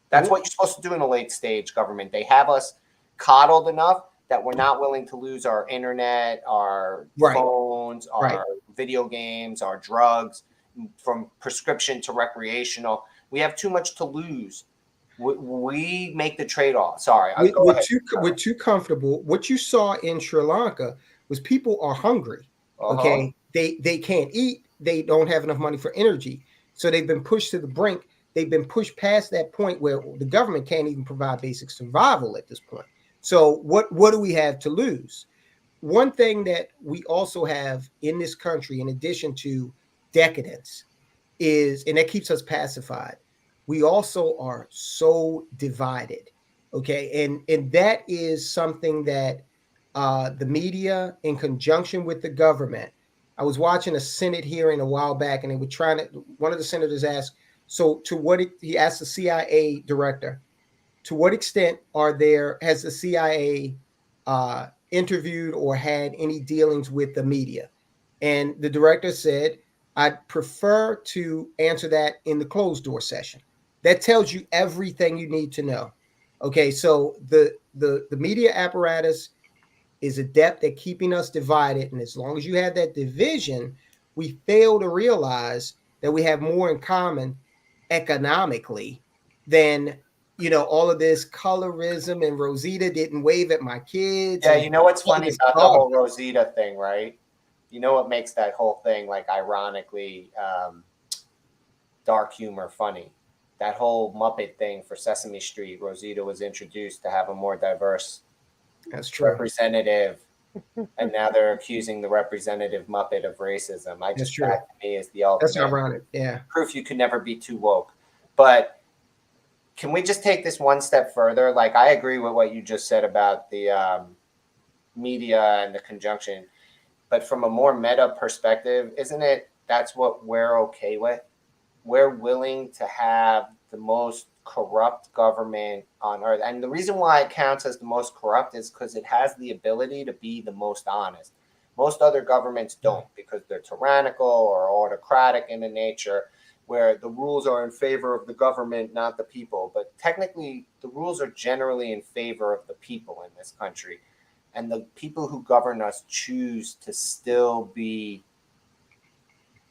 that's what you're supposed to do in a late stage government. They have us coddled enough that we're not willing to lose our internet, our phones, our video games, our drugs, from prescription to recreational. We have too much to lose. We make the trade-off. Sorry. We're too comfortable. What you saw in Sri Lanka was people are hungry. Okay. They can't eat. They don't have enough money for energy. So they've been pushed to the brink. They've been pushed past that point where the government can't even provide basic survival at this point. So what do we have to lose? One thing that we also have in this country, in addition to decadence, is, and that keeps us pacified, we also are so divided. Okay. And that is something that the media, in conjunction with the government, I was watching a Senate hearing a while back, and they were one of the senators asked, so he asked the CIA director, to what extent has the CIA interviewed or had any dealings with the media? And the director said, I'd prefer to answer that in the closed door session. That tells you everything you need to know. Okay, so the media apparatus is adept at keeping us divided. And as long as you have that division, we fail to realize that we have more in common economically than, all of this colorism, and Rosita didn't wave at my kids. Yeah, you know what's funny about the whole Rosita thing, right? You know what makes that whole thing, like, ironically dark humor funny? That whole Muppet thing for Sesame Street, Rosita was introduced to have a more diverse representative, and now they're accusing the representative Muppet of racism. That to me is the ultimate. That's ironic. Yeah, proof you can never be too woke. But can we just take this one step further? Like, I agree with what you just said about the media and the conjunction, but from a more meta perspective, isn't it that's what we're okay with? We're willing to have the most corrupt government on earth. And the reason why it counts as the most corrupt is because it has the ability to be the most honest. Most other governments don't, because they're tyrannical or autocratic in the nature, where the rules are in favor of the government, not the people. But technically, the rules are generally in favor of the people in this country. And the people who govern us choose to still be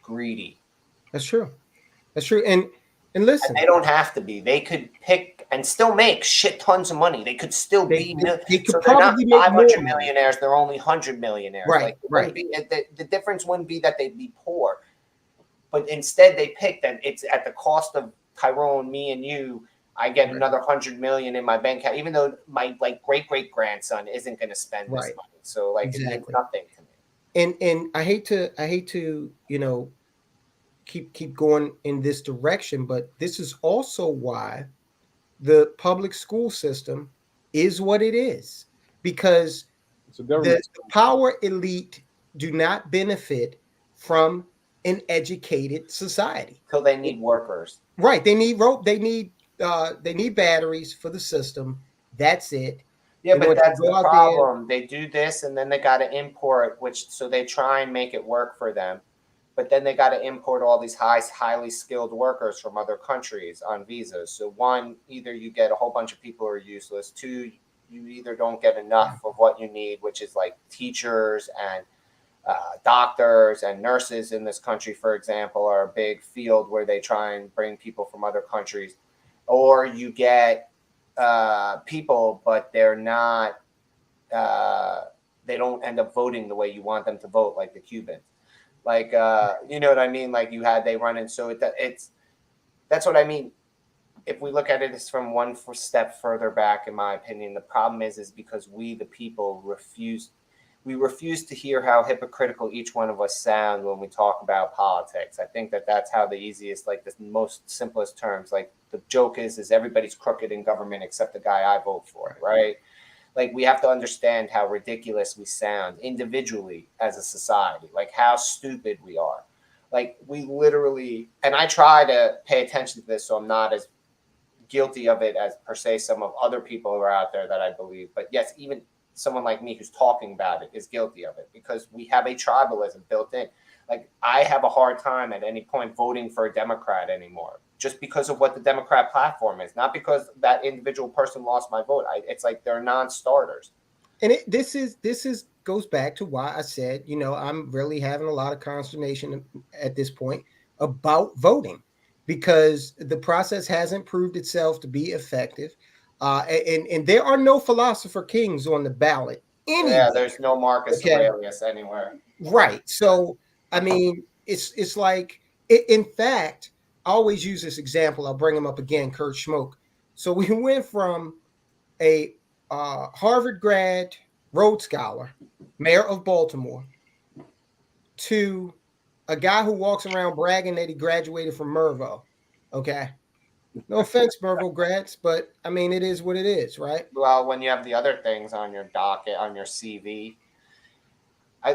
greedy. That's true. That's true. And listen, and they don't have to be. They could pick and still make shit tons of money. They could still be. They could so they're not probably 500 millionaires. They're only 100 millionaires. Right. Like, the difference wouldn't be that they'd be poor, but instead they picked that it's at the cost of Tyrone, me, and you. I get another 100 million in my bank account, even though my great grandson isn't going to spend this money. So it means nothing to me. And I hate to keep going in this direction, but this is also why the public school system is what it is, because the power elite do not benefit from an educated society. Till they need workers. Right. They need rope. They need batteries for the system. That's it. Yeah, They but want you to that's go the out there. problem. They do this and then they got to import, which so they try and make it work for them. But then they got to import all these highly skilled workers from other countries on visas. So one, either you get a whole bunch of people who are useless. Two, you either don't get enough of what you need, which is like teachers and doctors and nurses in this country, for example, are a big field where they try and bring people from other countries. Or you get people, but they're not, they don't end up voting the way you want them to vote, like the Cubans. Like, you know what I mean? Like they run in. So that's what I mean. If we look at it as from one step further back, in my opinion, the problem is because we, the people, refuse to hear how hypocritical each one of us sound when we talk about politics. I think that's how the easiest, like the most simplest terms, like the joke is everybody's crooked in government except the guy I vote for, right? Like we have to understand how ridiculous we sound individually as a society, like how stupid we are. Like we literally, and I try to pay attention to this so I'm not as guilty of it as per se some of other people who are out there that I believe. But yes, even someone like me who's talking about it is guilty of it because we have a tribalism built in. Like I have a hard time at any point voting for a Democrat anymore just because of what the Democrat platform is, not because that individual person lost my vote. It's like they're non-starters. And this goes back to why I said, I'm really having a lot of consternation at this point about voting because the process hasn't proved itself to be effective. And there are no philosopher kings on the ballot anywhere. Yeah, there's no Marcus Aurelius anywhere. Right. So, I mean, it's like, in fact, I always use this example. I'll bring him up again, Kurt Schmoke. So we went from a Harvard grad, Rhodes Scholar, mayor of Baltimore, to a guy who walks around bragging that he graduated from Mervo. Okay. No offense, Mervo grads, but I mean, it is what it is, right? Well, when you have the other things on your docket, on your CV,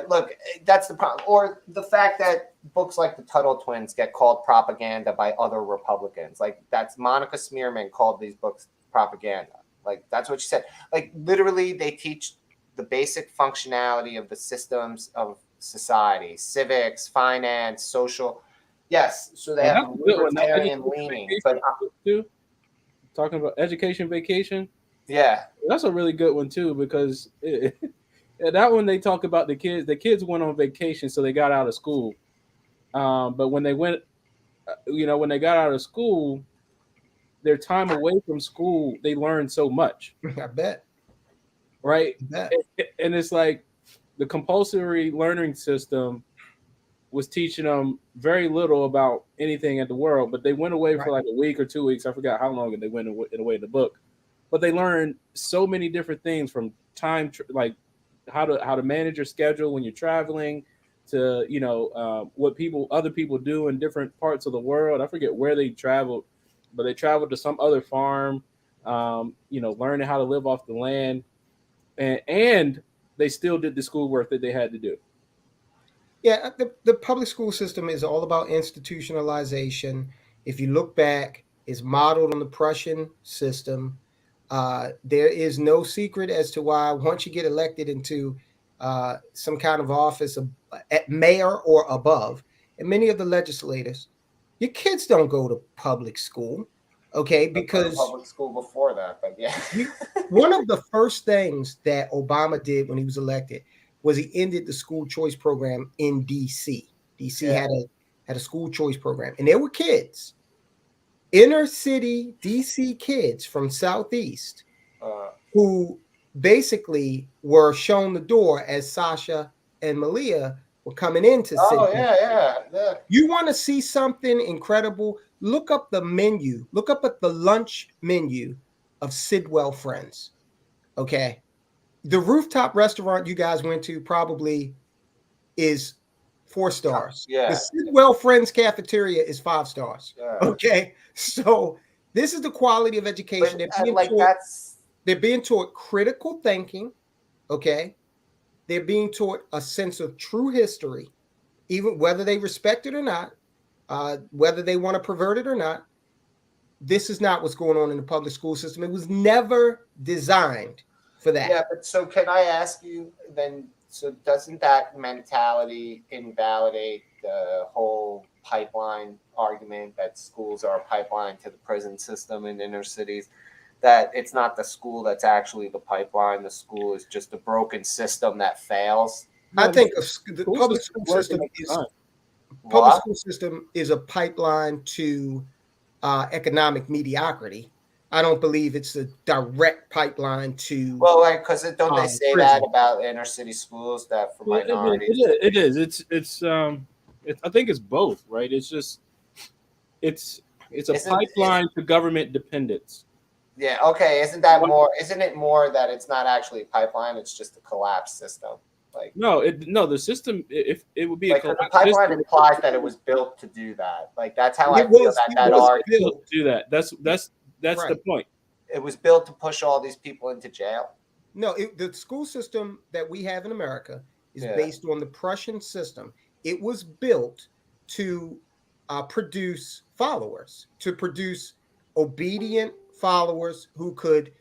look, that's the problem. Or the fact that books like the Tuttle Twins get called propaganda by other Republicans. Like that's Monica Smearman called these books propaganda. Like that's what she said. Like literally they teach the basic functionality of the systems of society, civics, finance, social. Yes. So they have a libertarian leaning. But talking about education vacation. Yeah. That's a really good one too, because that one they talk about the kids went on vacation, so they got out of school. But when they went, when they got out of school, their time away from school, they learned so much. I bet. Right? And it's like the compulsory learning system was teaching them very little about anything in the world, but they went away for like a week or 2 weeks. I forgot how long they went away in the book. But they learned so many different things from time, like how to manage your schedule when you're traveling, to what other people do in different parts of the world. I forget where they traveled, but they traveled to some other farm, learning how to live off the land, and they still did the schoolwork that they had to do. Yeah, the public school system is all about institutionalization. If you look back, it's modeled on the Prussian system. There is no secret as to why once you get elected into some kind of office at mayor or above, and many of the legislators, your kids don't go to public school, okay? Because public school before that, but yeah. One of the first things that Obama did when he was elected was he ended the school choice program in DC. DC had a school choice program, and there were kids, inner city DC kids from Southeast, who basically were shown the door as Sasha and Malia were coming into city. Oh, yeah. You want to see something incredible? Look up the menu. Look up at the lunch menu of Sidwell Friends. Okay. The rooftop restaurant you guys went to probably is 4 stars. Yeah. The Sidwell Friends cafeteria is 5 stars. Yeah. Okay. So this is the quality of education. They're being taught critical thinking. Okay. They're being taught a sense of true history even whether they respect it or not, whether they want to pervert it or not, this is not what's going on in the public school system. It was never designed for that. Yeah, but so can I ask you then? So doesn't that mentality invalidate the whole pipeline argument that schools are a pipeline to the prison system in inner cities? That it's not the school that's actually the pipeline. The school is just a broken system that fails. I No, think the public school system is a pipeline to economic mediocrity. I don't believe it's a direct pipeline to. Well, like, because don't they say prison. that about inner city schools that for minorities? It is. It's I think it's both, right? It's just it's a pipeline to government dependence. Yeah. Okay. Isn't it more that it's not actually a pipeline? It's just a collapsed system. Like no, the system. If it would be like a the pipeline system, implies that it was built to do that. Like that's how I It feel was- that it was argument. built. do that. That's Right. the point. It was built to push all these people into jail. No, the school system that we have in America is Yeah. based on the Prussian system. It was built to produce followers, to produce obedient followers who could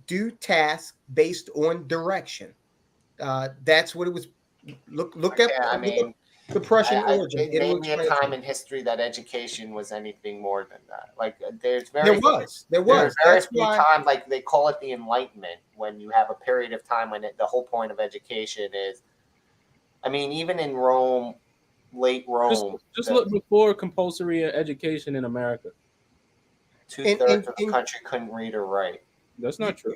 do tasks based on direction. That's what it was. Look up. Yeah, I mean, look up the Prussian origin. Name me a time in history that education was anything more than that. Like there's There very was. very That's few why. times, like they call it the Enlightenment, when you have a period of time when the whole point of education is. I mean, even in Rome, late Rome, Just look before compulsory education in America. 2/3 of the country couldn't read or write. That's not true.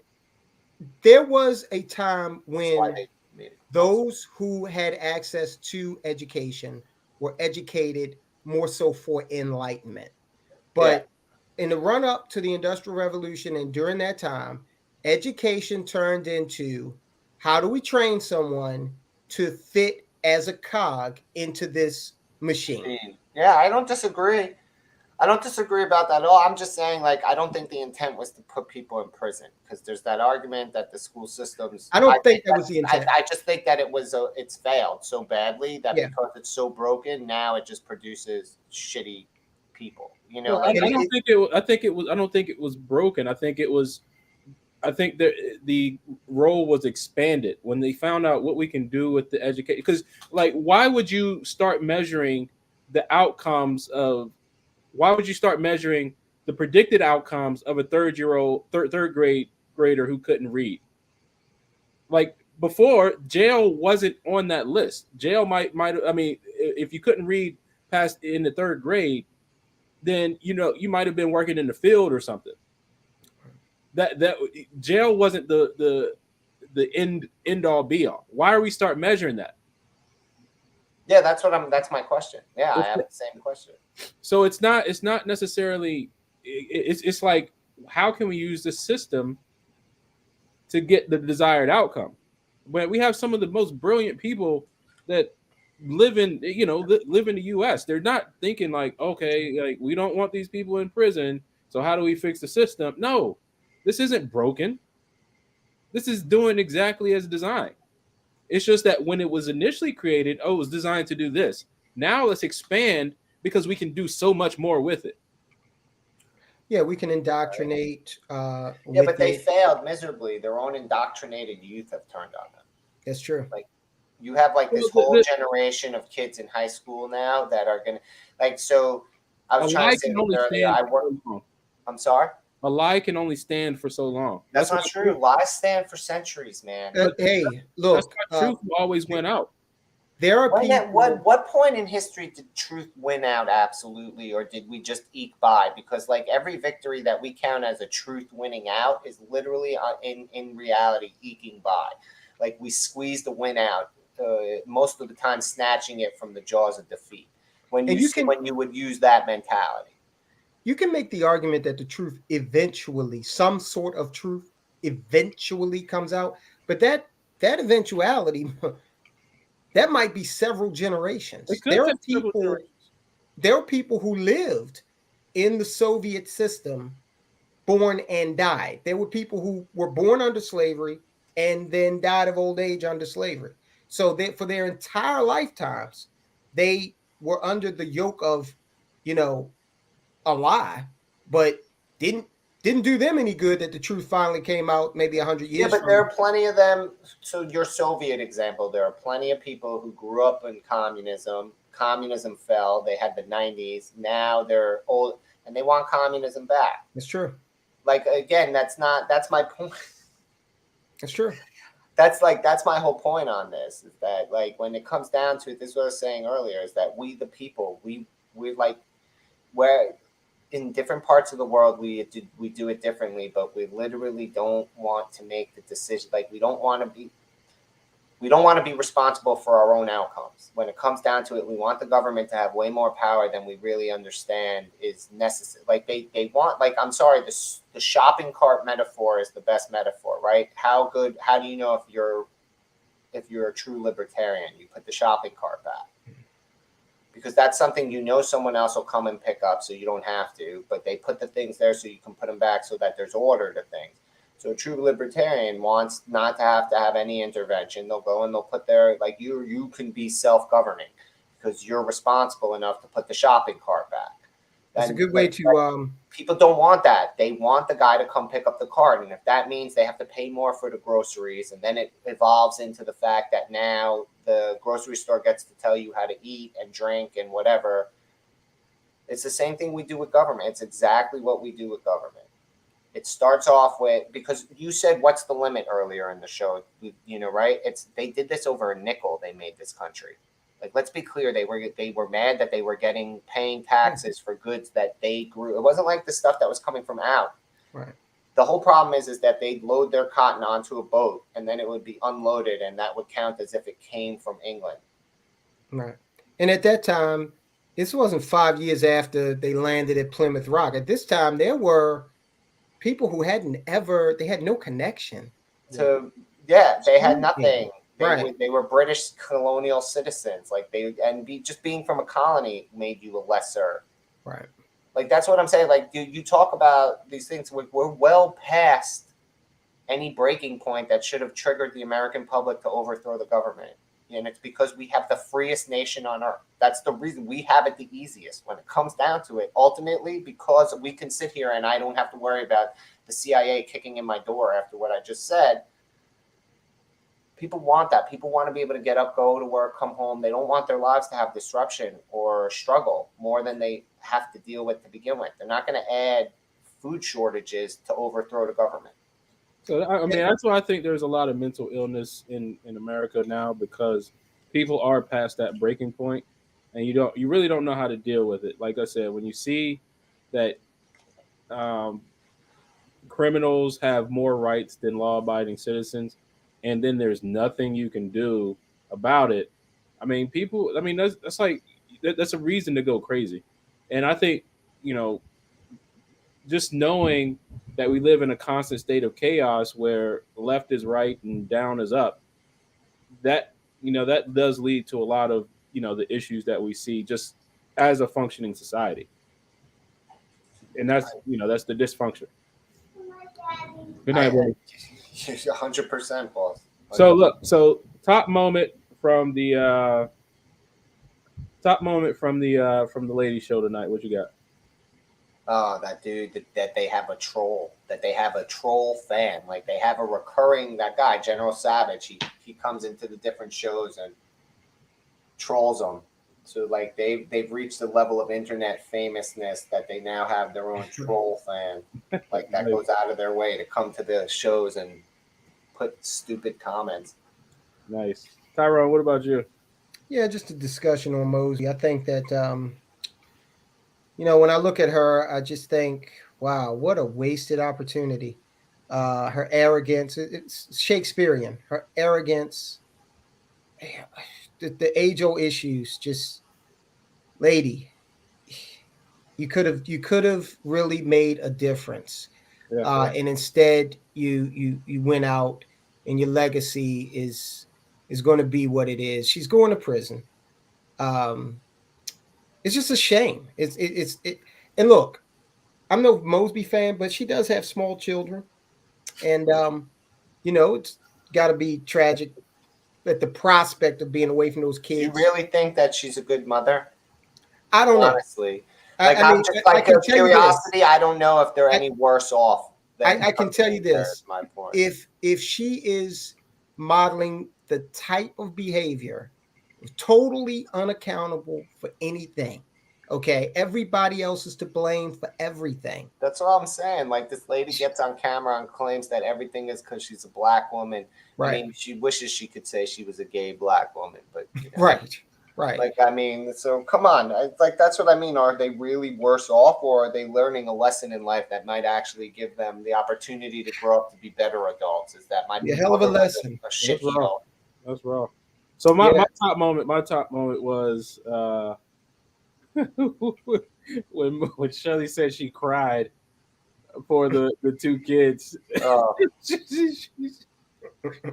There was a time That's why when they made it. those who had access to education were educated more so for enlightenment. But in the run up to the Industrial Revolution and during that time, education turned into how do we train someone to fit as a cog into this machine? Yeah, I don't disagree. I don't disagree about that at all. I'm just saying, like, I don't think the intent was to put people in prison because there's that argument that the school systems. I don't think that was the intent. I just think that it's failed so badly that Yeah. because it's so broken, now it just produces shitty people. You know, Well, like, I don't think it was broken. I think the role was expanded when they found out what we can do with the education. Because, like, why would you start measuring the outcomes of? Why would you start measuring the predicted outcomes of a third grade grader who couldn't read? Like before, jail wasn't on that list. Jail might. I mean, if you couldn't read past in the third grade, then you might have been working in the field or something. That jail wasn't the end all be all. Why are we start measuring that? yeah, that's my question. Yeah, I have the same question. So it's not necessarily. It's like, how can we use the system to get the desired outcome? When we have some of the most brilliant people that live in the U.S., they're not thinking like, okay, like we don't want these people in prison, so how do we fix the system? No, this isn't broken. This is doing exactly as designed. It's just that when it was initially created, it was designed to do this. Now let's expand because we can do so much more with it. Yeah, we can indoctrinate. Yeah, but they failed miserably. Their own indoctrinated youth have turned on them. That's true. Like you have like this whole generation of kids in high school now that are gonna like. So I was trying to say earlier. I'm sorry. A lie can only stand for so long. That's not true. Lies stand for centuries, man. Hey, look, truth always went out. There are people. What point in history did truth win out absolutely, or did we just eke by? Because like every victory that we count as a truth winning out is literally in reality eking by. Like we squeeze the win out most of the time, snatching it from the jaws of defeat. When you would use that mentality. You can make the argument that the truth eventually, some sort of truth eventually comes out, but that eventuality, that might be several generations. There are people who lived in the Soviet system, born and died. There were people who were born under slavery and then died of old age under slavery. So for their entire lifetimes, they were under the yoke of, a lie, but didn't do them any good that the truth finally came out maybe 100 Yeah, years but from there now. are plenty of them. So your Soviet example, there are plenty of people who grew up in communism. Communism fell. They had the 90s. Now they're old and they want communism back. That's true. Like again, that's my point. That's true. That's my whole point on this is that like when it comes down to it, this is what I was saying earlier, is that we the people, we like where in different parts of the world we do it differently, but we literally don't want to make the decision. Like we don't want to be responsible for our own outcomes. When it comes down to it, we want the government to have way more power than we really understand is necessary. Like they want, like, I'm sorry, the shopping cart metaphor is the best metaphor, right? How do you know if you're a true libertarian? You put the shopping cart back. Because that's something someone else will come and pick up, so you don't have to. But they put the things there so you can put them back so that there's order to things. So a true libertarian wants not to have any intervention. They'll go and they'll put their, like, you can be self-governing because you're responsible enough to put the shopping cart back. That's a good way to. People don't want that. They want the guy to come pick up the cart. And if that means they have to pay more for the groceries, and then it evolves into the fact that now the grocery store gets to tell you how to eat and drink and whatever. It's the same thing we do with government. It's exactly what we do with government. It starts off with, because you said, what's the limit earlier in the show, right? They did this over a nickel. They made this country. Like, let's be clear. They were mad that they were paying taxes for goods that they grew. It wasn't like the stuff that was coming from out. Right. The whole problem is that they'd load their cotton onto a boat and then it would be unloaded, and that would count as if it came from England. Right. And at that time, this wasn't 5 years after they landed at Plymouth Rock. At this time, there were people who they had no connection. They had nothing. They were British colonial citizens. Like just being from a colony made you a lesser. Right. Like, that's what I'm saying. Like, you talk about these things. We're well past any breaking point that should have triggered the American public to overthrow the government. And it's because we have the freest nation on earth. That's the reason we have it the easiest when it comes down to it. Ultimately, because we can sit here and I don't have to worry about the CIA kicking in my door after what I just said. People want that. People want to be able to get up, go to work, come home. They don't want their lives to have disruption or struggle more than they have to deal with to begin with. They're not going to add food shortages to overthrow the government. So, I mean, that's why I think there's a lot of mental illness in America now, because people are past that breaking point, and you really don't know how to deal with it. Like I said, when you see that criminals have more rights than law-abiding citizens, and then there's nothing you can do about it. I mean, people. I mean, that's a reason to go crazy, and I think just knowing that we live in a constant state of chaos where left is right and down is up, that that does lead to a lot of the issues that we see just as a functioning society, and that's the dysfunction. Good night, buddy. 100%, boss. 100%. So look, top moment from the lady show tonight. What you got? Oh, that dude, that they have a troll, fan. Like, they have a recurring, that guy, General Savage, he comes into the different shows and trolls them. So, like, they've reached a level of internet famousness that they now have their own troll fan. Like, that goes out of their way to come to the shows and put stupid comments. Nice. Tyrone, what about you? Yeah, just a discussion on Mosby. I think that when I look at her, I just think, wow, what a wasted opportunity. Her arrogance, it's Shakespearean. Her arrogance, the age-old issues, just, lady, you could have really made a difference. Yeah. And instead you went out, and your legacy is going to be what it is. She's going to prison. It's just a shame. And look, I'm no Mosby fan, but she does have small children, and it's got to be tragic. at the prospect of being away from those kids. You really think that she's a good mother? I don't know. Honestly, like I I'm mean, just I like can a tell you this. curiosity. I don't know if they're any worse off. I can tell you this. My point. If she is modeling the type of behavior, totally unaccountable for anything, okay, everybody else is to blame for everything. That's what I'm saying. Like, this lady gets on camera and claims that everything is because she's a black woman. Right. I mean, she wishes she could say she was a gay black woman, but you know, right. Like, I mean, so come on. Like, that's what I mean. Are they really worse off, or are they learning a lesson in life that might actually give them the opportunity to grow up to be better adults? Is that might be a hell of a lesson. A shit That's show. raw. That's raw. So my top moment was when Shirley said she cried for the two kids. Oh. She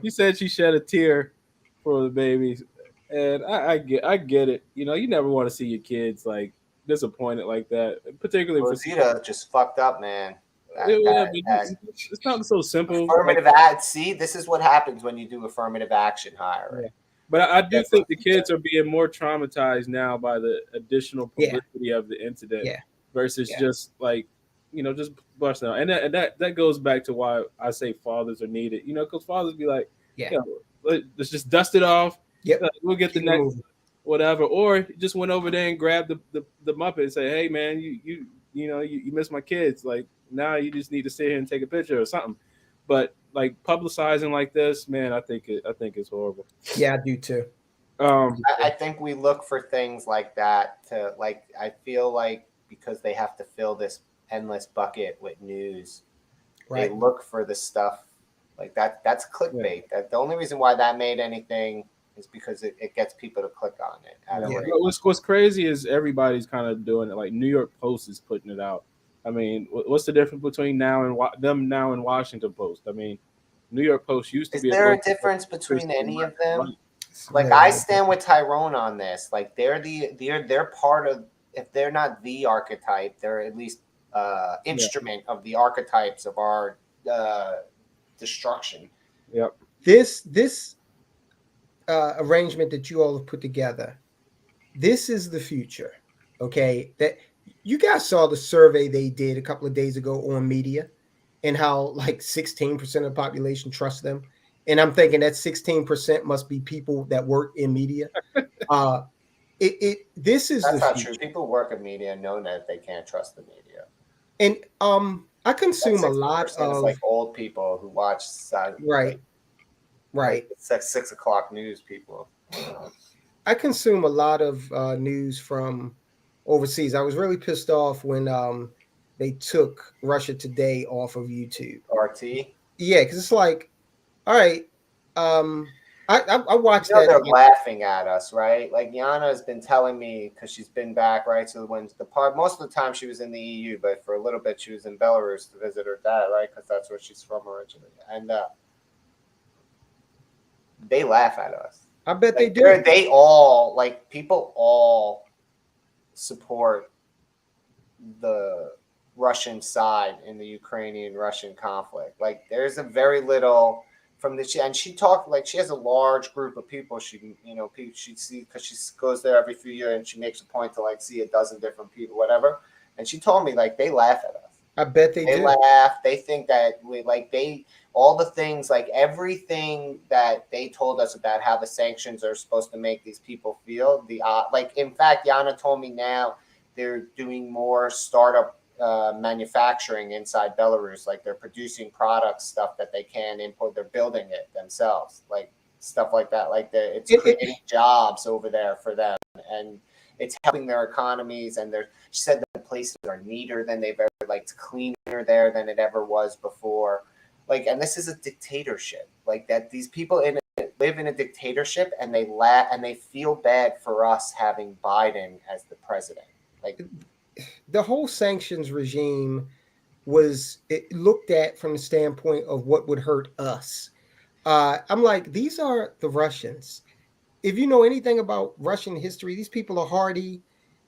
said she shed a tear for the babies, and I get it. You know, you never want to see your kids like disappointed like that, particularly Rosita just fucked up, man. It's not so simple. Affirmative act. See, this is what happens when you do affirmative action hiring. Yeah. But I do think the kids are being more traumatized now by the additional publicity of the incident versus just like, you know, just busting out. And that goes back to why I say fathers are needed. You know, because fathers be like, you know, let's just dust it off. Yep. We'll get the next whatever. Or just went over there and grabbed the Muppet and say, hey man, you know, you missed my kids. Like, now you just need to sit here and take a picture or something. But like publicizing like this, man, I think it's horrible. Yeah, I do too. I think we look for things like that to, like, I feel like because they have to fill this endless bucket with news, they look for the stuff like that. That's clickbait. That the only reason why that made anything is because it gets people to click on it. What's crazy is everybody's kind of doing it. Like New York Post is putting it out. I mean, what's the difference between now and Washington Post? I mean, New York Post used to be. Is there a difference between any of them? Like, I stand with Tyrone on this. Like, they're part of. If they're not the archetype, they're at least instrument of the archetypes of our destruction. Yep. This arrangement that you all have put together, this is the future. Okay, that you guys saw the survey they did a couple of days ago on media and how like 16% of the population trust them. And I'm thinking that 16% must be people that work in media. This is that's not future. true. People work in media and know that they can't trust the media. And I consume a lot of like old people who watch right. It's like 6 o'clock news people. I consume a lot of news from overseas. I was really pissed off when they took Russia Today off of YouTube. RT? Yeah, because it's like, all right, I watched that. They're like, laughing at us, right? Like, Yana has been telling me, because she's been back, right? So when most of the time she was in the EU, but for a little bit she was in Belarus to visit her dad, right? Because that's where she's from originally. And they laugh at us. I bet like, they do. They all, like, people all support the Russian side in the Ukrainian-Russian conflict. Like, there's a very little from the, and she talked, like, she has a large group of people she see, because she goes there every few years and she makes a point to, like, see a dozen different people, whatever. And she told me, like, they laugh at us. I bet they do. Laugh. They think that all the things, like everything that they told us about how the sanctions are supposed to make these people feel. Like, in fact, Yana told me now they're doing more startup manufacturing inside Belarus. Like, they're producing products, stuff that they can import. They're building it themselves, like stuff like that. Like, it's creating jobs over there for them, and it's helping their economies. And she said that the places are neater than they've ever, like, it's cleaner there than it ever was before. Like, and this is a dictatorship. Like, that these people live in a dictatorship, and they laugh and they feel bad for us having Biden as the president. Like, the whole sanctions regime was looked at from the standpoint of what would hurt us. I'm like, these are the Russians. If you know anything about Russian history, these people are hardy.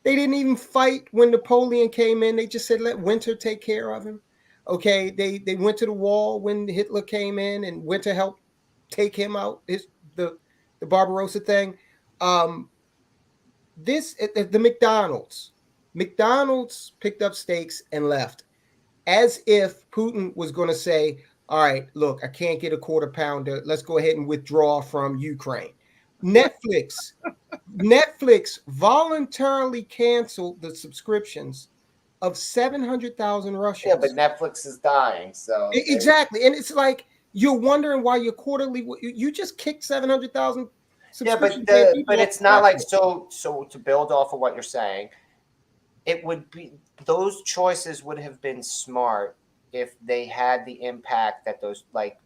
They didn't even fight when Napoleon came in. They just said, let Winter take care of him. Okay, they went to the wall when Hitler came in, and Winter helped take him out. The the Barbarossa thing. The McDonald's picked up stakes and left, as if Putin was going to say, all right, look, I can't get a quarter pounder. Let's go ahead and withdraw from Ukraine. Netflix voluntarily canceled the subscriptions of 700,000 Russians. Yeah, but Netflix is dying, so exactly. And it's like you're wondering why your quarterly, you just kicked 700,000 subscriptions. Yeah, but it's not like so to build off of what you're saying, it would be, those choices would have been smart if they had the impact that those, like,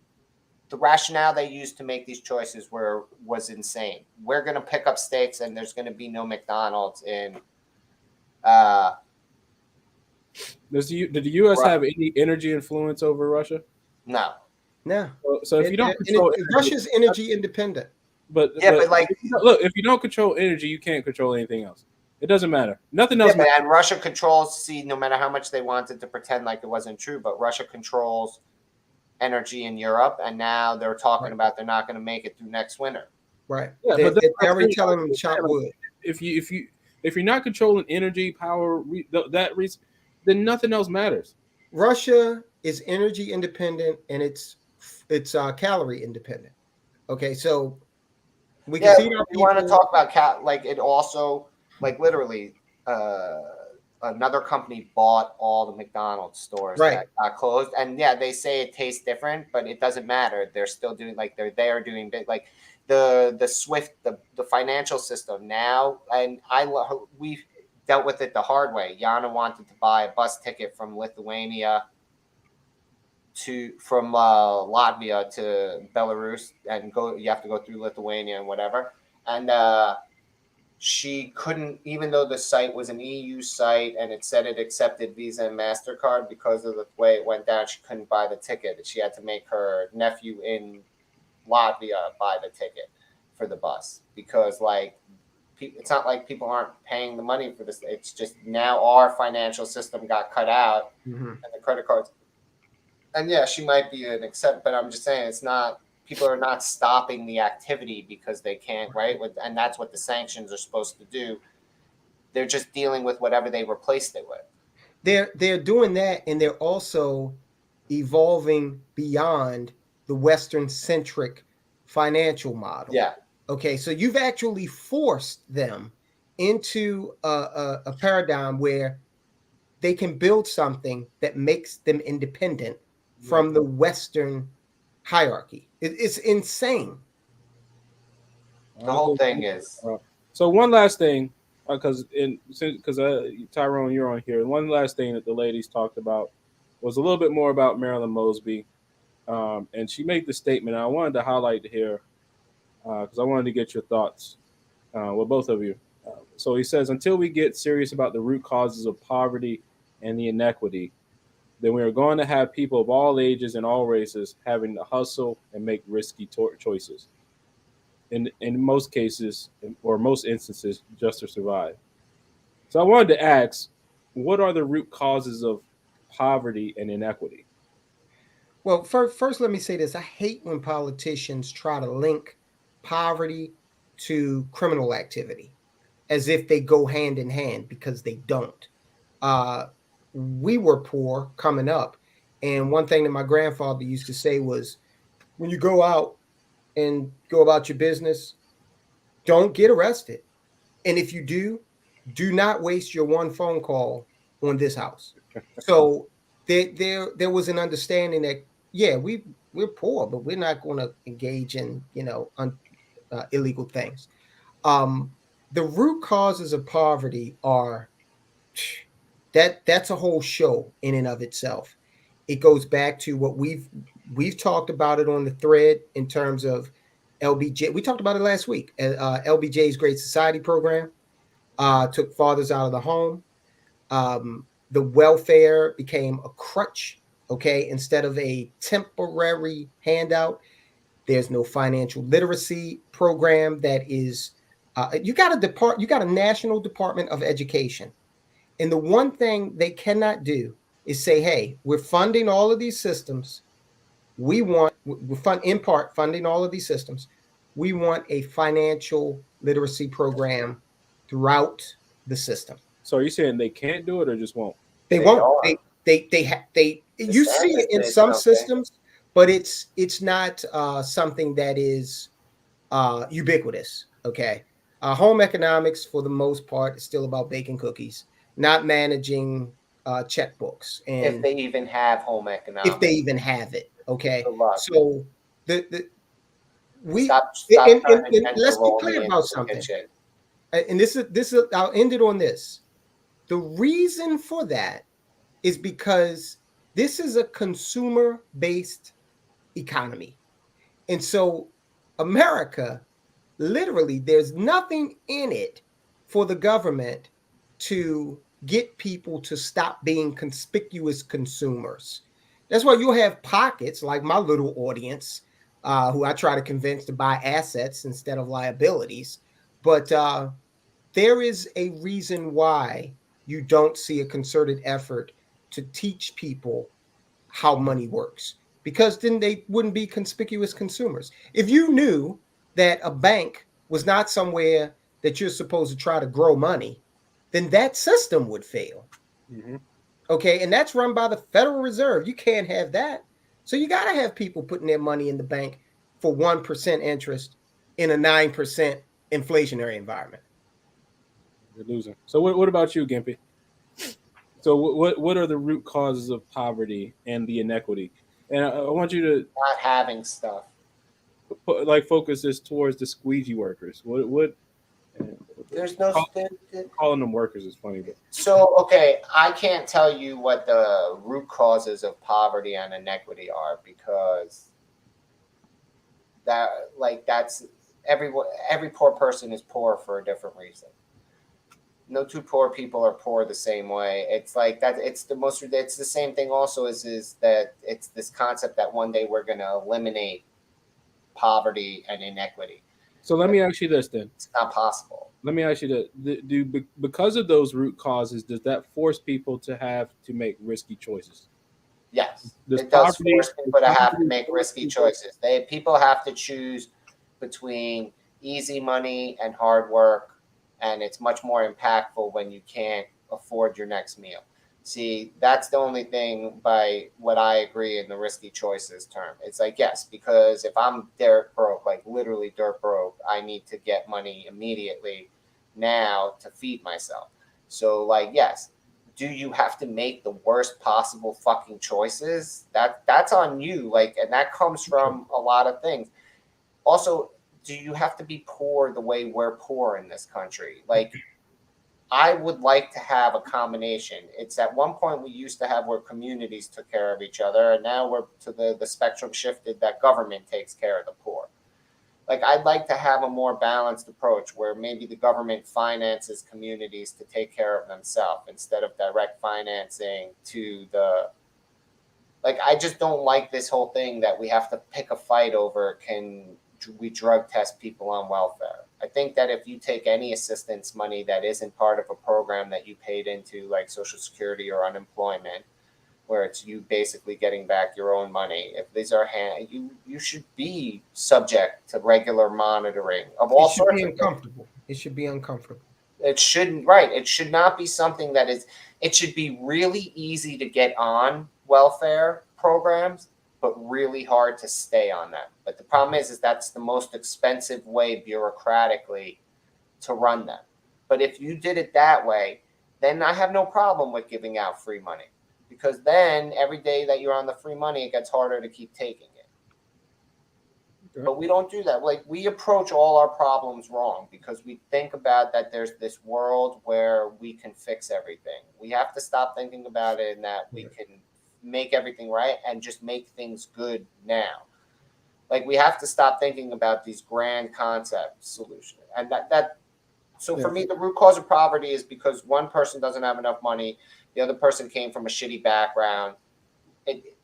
the rationale they used to make these choices was insane. We're going to pick up stakes and there's going to be no McDonald's in did the U.S. have any energy influence over Russia? No. So if you don't control Russia's energy independent. But like, look, if you don't control energy, you can't control anything else. It doesn't matter. Nothing else. And Russia controls, no matter how much they wanted to pretend like it wasn't true, but Russia controls energy in Europe, and now they're talking about they're not going to make it through next winter. Right. Yeah, they're already telling them to chop wood. If you're not controlling energy, power, that reason, then nothing else matters. Russia is energy independent and it's calorie independent. Okay, so we can see we want to talk about like it also, like, literally another company bought all the McDonald's stores that got closed, and they say it tastes different, but it doesn't matter. They're still doing, like, they're doing big, like the SWIFT, the financial system now, and we dealt with it the hard way. Yana wanted to buy a bus ticket from Lithuania from Latvia to Belarus, and you have to go through Lithuania and whatever, and she couldn't, even though the site was an EU site and it said it accepted Visa and MasterCard, because of the way it went down, she couldn't buy the ticket. She had to make her nephew in Latvia buy the ticket for the bus, because, like, it's not like people aren't paying the money for this. It's just now our financial system got cut out, and the credit cards. And she might be an exception, but I'm just saying it's not. People are not stopping the activity because they can't, right? And that's what the sanctions are supposed to do. They're just dealing with whatever they replaced it with. They're doing that, and they're also evolving beyond the Western-centric financial model. Yeah. Okay, so you've actually forced them into a paradigm where they can build something that makes them independent from the Western hierarchy. It's insane. The whole thing is. So one last thing, because Tyrone, you're on here. One last thing that the ladies talked about was a little bit more about Marilyn Mosby, and she made the statement. I wanted to highlight here because I wanted to get your thoughts, both of you. So he says, until we get serious about the root causes of poverty and the inequity, then we are going to have people of all ages and all races having to hustle and make risky choices. In most cases, or most instances, just to survive. So I wanted to ask, what are the root causes of poverty and inequity? Well, first, let me say this. I hate when politicians try to link poverty to criminal activity as if they go hand in hand, because they don't. We were poor coming up. And one thing that my grandfather used to say was, when you go out and go about your business, don't get arrested. And if you do not waste your one phone call on this house. So there was an understanding that, we're poor, but we're not going to engage in, illegal things. The root causes of poverty are that's a whole show in and of itself. It goes back to what we've talked about it on the thread in terms of LBJ. We talked about it last week. LBJ's Great Society program took fathers out of the home. The welfare became a crutch, instead of a temporary handout. There's no financial literacy program that is. You got a National Department of Education. And the one thing they cannot do is say, hey, we're funding all of these systems. We're funding all of these systems. we want a financial literacy program throughout the system. So are you saying they can't do it or just won't? They They won't. are. They you see DeSantis it in did some something. systems, but it's not something that is ubiquitous. Okay, home economics for the most part is still about baking cookies, not managing checkbooks, If and they even have home if economics. they even have it. Okay, Good luck. so the we Stop trying to and gender let's be roll clear me about into the something. kitchen. And this is I'll end it on this. The reason for that is because this is a consumer based economy. And so America, literally, there's nothing in it for the government to get people to stop being conspicuous consumers. That's why you'll have pockets like my little audience, who I try to convince to buy assets instead of liabilities. But there is a reason why you don't see a concerted effort to teach people how money works, because then they wouldn't be conspicuous consumers. If you knew that a bank was not somewhere that you're supposed to try to grow money, then that system would fail. Mm-hmm. Okay, and that's run by the Federal Reserve. You can't have that. So you got to have people putting their money in the bank for 1% interest in a 9% inflationary environment. You're losing. So what about you, Gimpy? So what are the root causes of poverty and the inequity? And I want you to Not having stuff. focus this towards the squeegee workers. What There's no. calling them workers is funny, but So, okay, I can't tell you what the root causes of poverty and inequity are, because that's every poor person is poor for a different reason. No two poor people are poor the same way. It's like that. It's the same thing also is that it's this concept that one day we're going to eliminate poverty and inequity. So let me ask you this then. It's not possible. Let me ask you that: because of those root causes, does that force people to have to make risky choices? Yes, Does it does poverty- force people to does have to poverty make force risky people- choices. People have to choose between easy money and hard work, and it's much more impactful when you can't afford your next meal. See, that's the only thing by what I agree in the risky choices term. It's like, yes, because if I'm dirt broke, like literally dirt broke, I need to get money immediately now to feed myself. So, like, yes, do you have to make the worst possible fucking choices? That's on you. Like, and that comes from a lot of things. Also, do you have to be poor the way we're poor in this country? Like, I would like to have a combination. It's at one point we used to have where communities took care of each other, and now we're to the spectrum shifted that government takes care of the poor. Like, I'd like to have a more balanced approach where maybe the government finances communities to take care of themselves instead of direct financing to the. Like, I just don't like this whole thing that we have to pick a fight over, can we drug test people on welfare. I think that if you take any assistance money that isn't part of a program that you paid into, like Social Security or unemployment, where it's you basically getting back your own money, if these are you should be subject to regular monitoring of all sorts of things. Uncomfortable. It should be uncomfortable. It shouldn't, right. It should not be something that is, it should be really easy to get on welfare programs, but really hard to stay on them. But the problem is that's the most expensive way bureaucratically to run them. But if you did it that way, then I have no problem with giving out free money, because then every day that you're on the free money, it gets harder to keep taking it. Okay. But we don't do that. Like, we approach all our problems wrong because we think about that there's this world where we can fix everything. We have to stop thinking about it and that we can make everything right and just make things good now. Like, we have to stop thinking about these grand concept solutions. And so for me, the root cause of poverty is because one person doesn't have enough money, the other person came from a shitty background.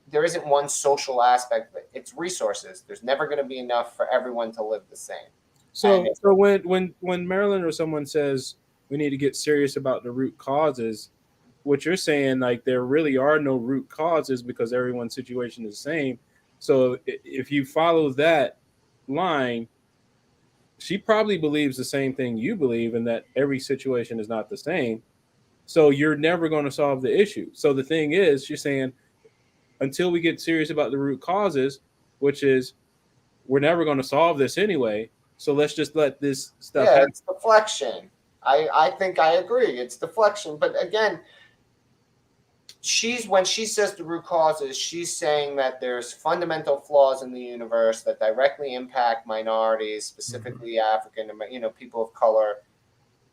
There isn't one social aspect, but it's resources. There's never going to be enough for everyone to live the same. So when Marilyn or someone says we need to get serious about the root causes, what you're saying, like, there really are no root causes because everyone's situation is the same. So if you follow that line, she probably believes the same thing you believe, and that every situation is not the same. So you're never going to solve the issue. So the thing is, she's saying until we get serious about the root causes, which is we're never going to solve this anyway. So let's just let this stuff Yeah, happen. it's deflection. I think I agree. It's deflection. But again, when she says the root causes, she's saying that there's fundamental flaws in the universe that directly impact minorities, specifically African, people of color.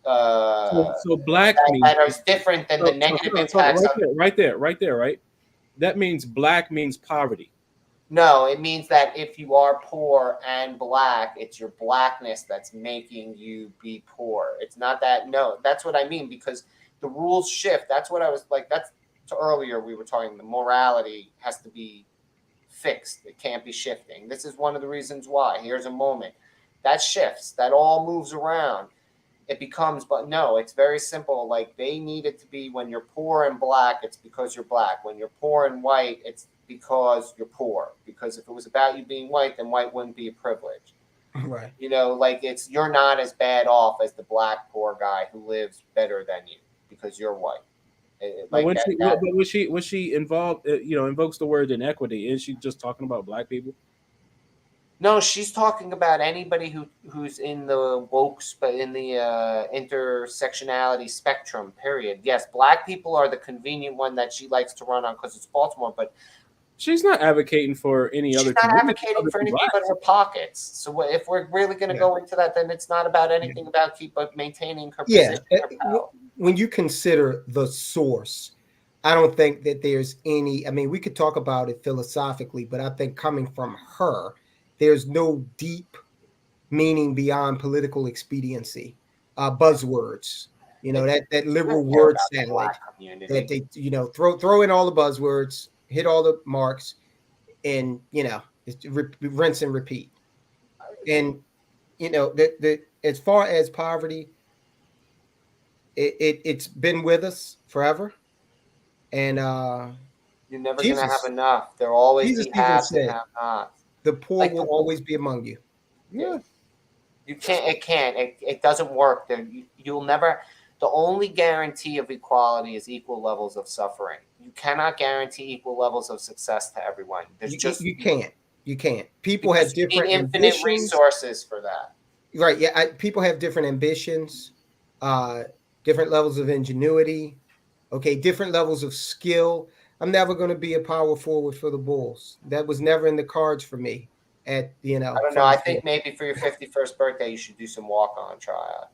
So black means That is different than the negative impacts. Right there, right. That means black means poverty. No, it means that if you are poor and black, it's your blackness that's making you be poor. It's not that. No, that's what I mean, because the rules shift. That's what I was like. That's earlier we were talking. The morality has to be fixed. It can't be shifting. This is one of the reasons why. Here's a moment that shifts. That all moves around. It becomes, but no, it's very simple. Like they need it to be when you're poor and black, it's because you're black. When you're poor and white, it's because you're poor. Because if it was about you being white, then white wouldn't be a privilege. Right. Like you're not as bad off as the black poor guy who lives better than you because you're white. But when she involved, invokes the word inequity, is she just talking about black people? No, she's talking about anybody who's in the woke, in the intersectionality spectrum. Period. Yes, black people are the convenient one that she likes to run on because it's Baltimore, but she's not advocating for any other. She's not advocating for anything but her pockets. So if we're really going to go into that, then it's not about anything about maintaining her position. Her power. When you consider the source, I don't think that there's any. I mean, we could talk about it philosophically, but I think coming from her, there's no deep meaning beyond political expediency, buzzwords. That liberal word salad that they throw in all the buzzwords, hit all the marks, and rinse and repeat. And as far as poverty, it's been with us forever, and you're never going to have enough. There'll always be haves and have-nots. The poor will always be among you. Yeah. You can't. It can't. It doesn't work. You'll never. The only guarantee of equality is equal levels of suffering. You cannot guarantee equal levels of success to everyone. You can't. You can't. People have different infinite resources for that. Right. Yeah. People have different ambitions, different levels of ingenuity. Okay. Different levels of skill. I'm never going to be a power forward for the Bulls. That was never in the cards for me. I don't know. I think maybe for your 51st birthday, you should do some walk-on tryouts.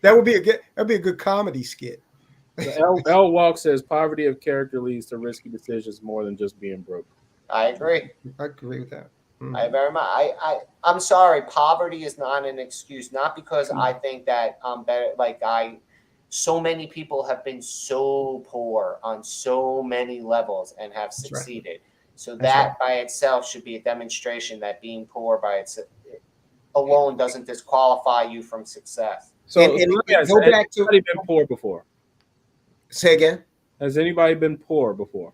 That'd be a good comedy skit. L Walk says poverty of character leads to risky decisions more than just being broke. I agree. I agree with that. I very much. I'm sorry. Poverty is not an excuse. Not because I think that I'm better. So many people have been so poor on so many levels and have succeeded. Right. So that by itself should be a demonstration that being poor by itself alone doesn't disqualify you from success. So has anybody been poor before? Say again? Has anybody been poor before?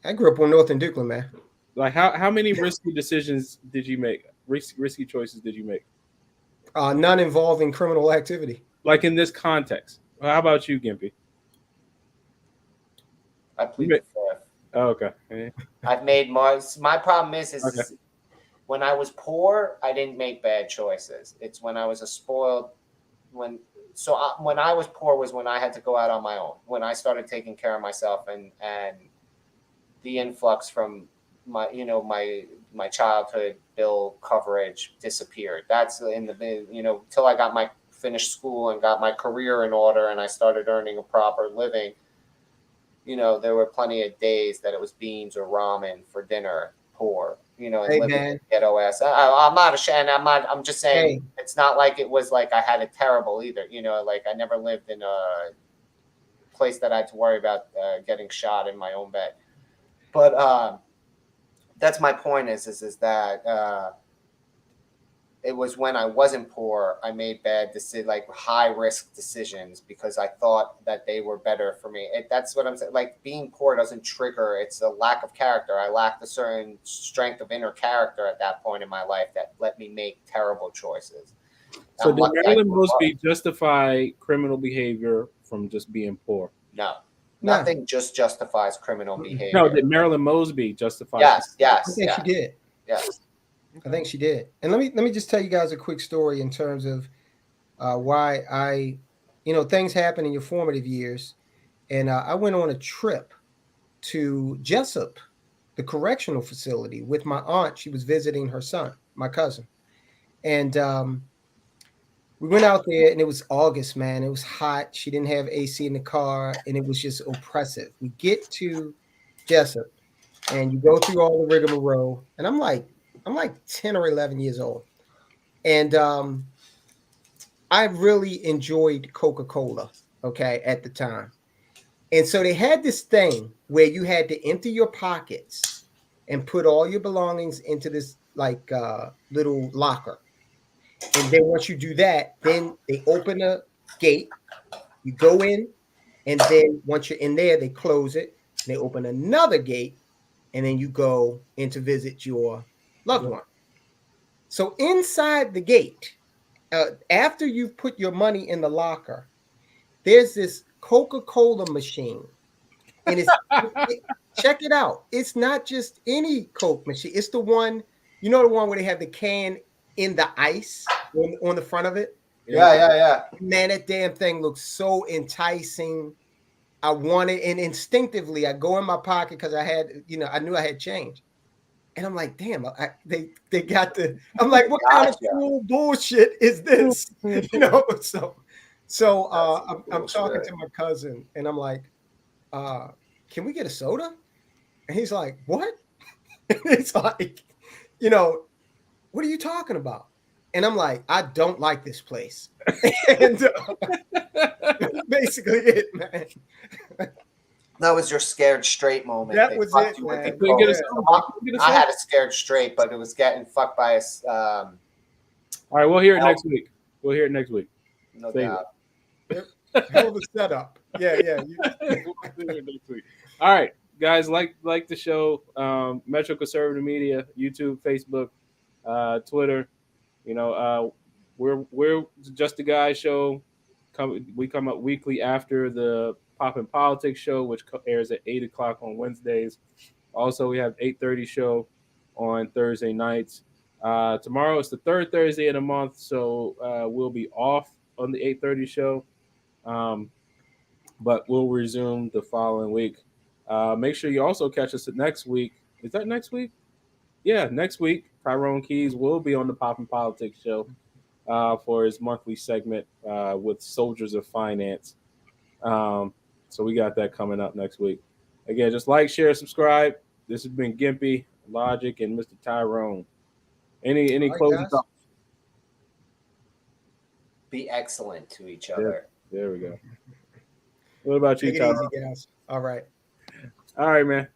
I grew up on North and Dukeland, man. Like how many risky decisions did you make? Risky choices did you make? None involving criminal activity. Like in this context. How about you, Gimpy? I plead the fifth. Oh, okay. Yeah. I've made more. My problem is when I was poor, I didn't make bad choices. It's when I was when I was poor was when I had to go out on my own. When I started taking care of myself and the influx from my childhood bill coverage disappeared. That's in the till I got finished school and got my career in order and I started earning a proper living. There were plenty of days that it was beans or ramen for dinner, poor, and living ghetto ass. I'm not ashamed. I'm just saying it's not like it was like I had it terrible either. Like I never lived in a place that I had to worry about getting shot in my own bed. But that's my point is that it was when I wasn't poor, I made bad decisions, like high risk decisions, because I thought that they were better for me. That's what I'm saying. Like being poor doesn't trigger. It's a lack of character. I lacked a certain strength of inner character at that point in my life that let me make terrible choices. So I'm did lucky I Marilyn grew up. Mosby justify criminal behavior from just being poor? No, No. nothing just justifies criminal behavior. No, did Marilyn Mosby justify? Yes, I yes, think she yes, did. yes. I think she did. And let me just tell you guys a quick story in terms of why I, things happen in your formative years. And I went on a trip to Jessup, the correctional facility, with my aunt. She was visiting her son, my cousin. And we went out there, and it was August, man. It was hot. She didn't have AC in the car, and it was just oppressive. We get to Jessup, and you go through all the rigmarole. And I'm like 10 or 11 years old. And I really enjoyed Coca-Cola, okay, at the time. And so they had this thing where you had to empty your pockets and put all your belongings into this like little locker. And then once you do that, then they open a gate, you go in, and then once you're in there, they close it, and they open another gate, and then you go in to visit your loved one. So inside the gate, after you've put your money in the locker, there's this Coca-Cola machine. And check it out. It's not just any Coke machine. It's the one, the one where they have the can in the ice on the front of it. Yeah. Man, that damn thing looks so enticing. I want it, and instinctively I go in my pocket because I had, I knew I had change. And I'm like, damn, they got the. I'm like, what kind of cool bullshit is this? So I'm talking to my cousin, and I'm like, can we get a soda? And he's like, what? And it's like, what are you talking about? And I'm like, I don't like this place. And basically it, man. That was your scared straight moment. That was it, man. I had a scared straight, but it was getting fucked by us. All right, we'll hear it next week. No doubt. Hell of a setup. Yeah. All right, guys, like the show, Metro Conservative Media, YouTube, Facebook, Twitter. We're Just a Guy show. We come up weekly after the Poppin' Politics show, which airs at 8:00 on Wednesdays. Also, we have 8:30 show on Thursday nights. Tomorrow is the third Thursday of the month, so we'll be off on the 8:30 show. But we'll resume the following week. Make sure you also catch us next week. Is that next week? Yeah, next week. Tyrone Keys will be on the Poppin' Politics show for his monthly segment with Soldiers of Finance. So we got that coming up next week. Again, just like, share, subscribe. This has been Gimpy, Logic, and Mr. Tyrone. Any closing thoughts? Be excellent to each other. There we go. What about you, Tyrone? Take it easy, guys. All right. All right, man.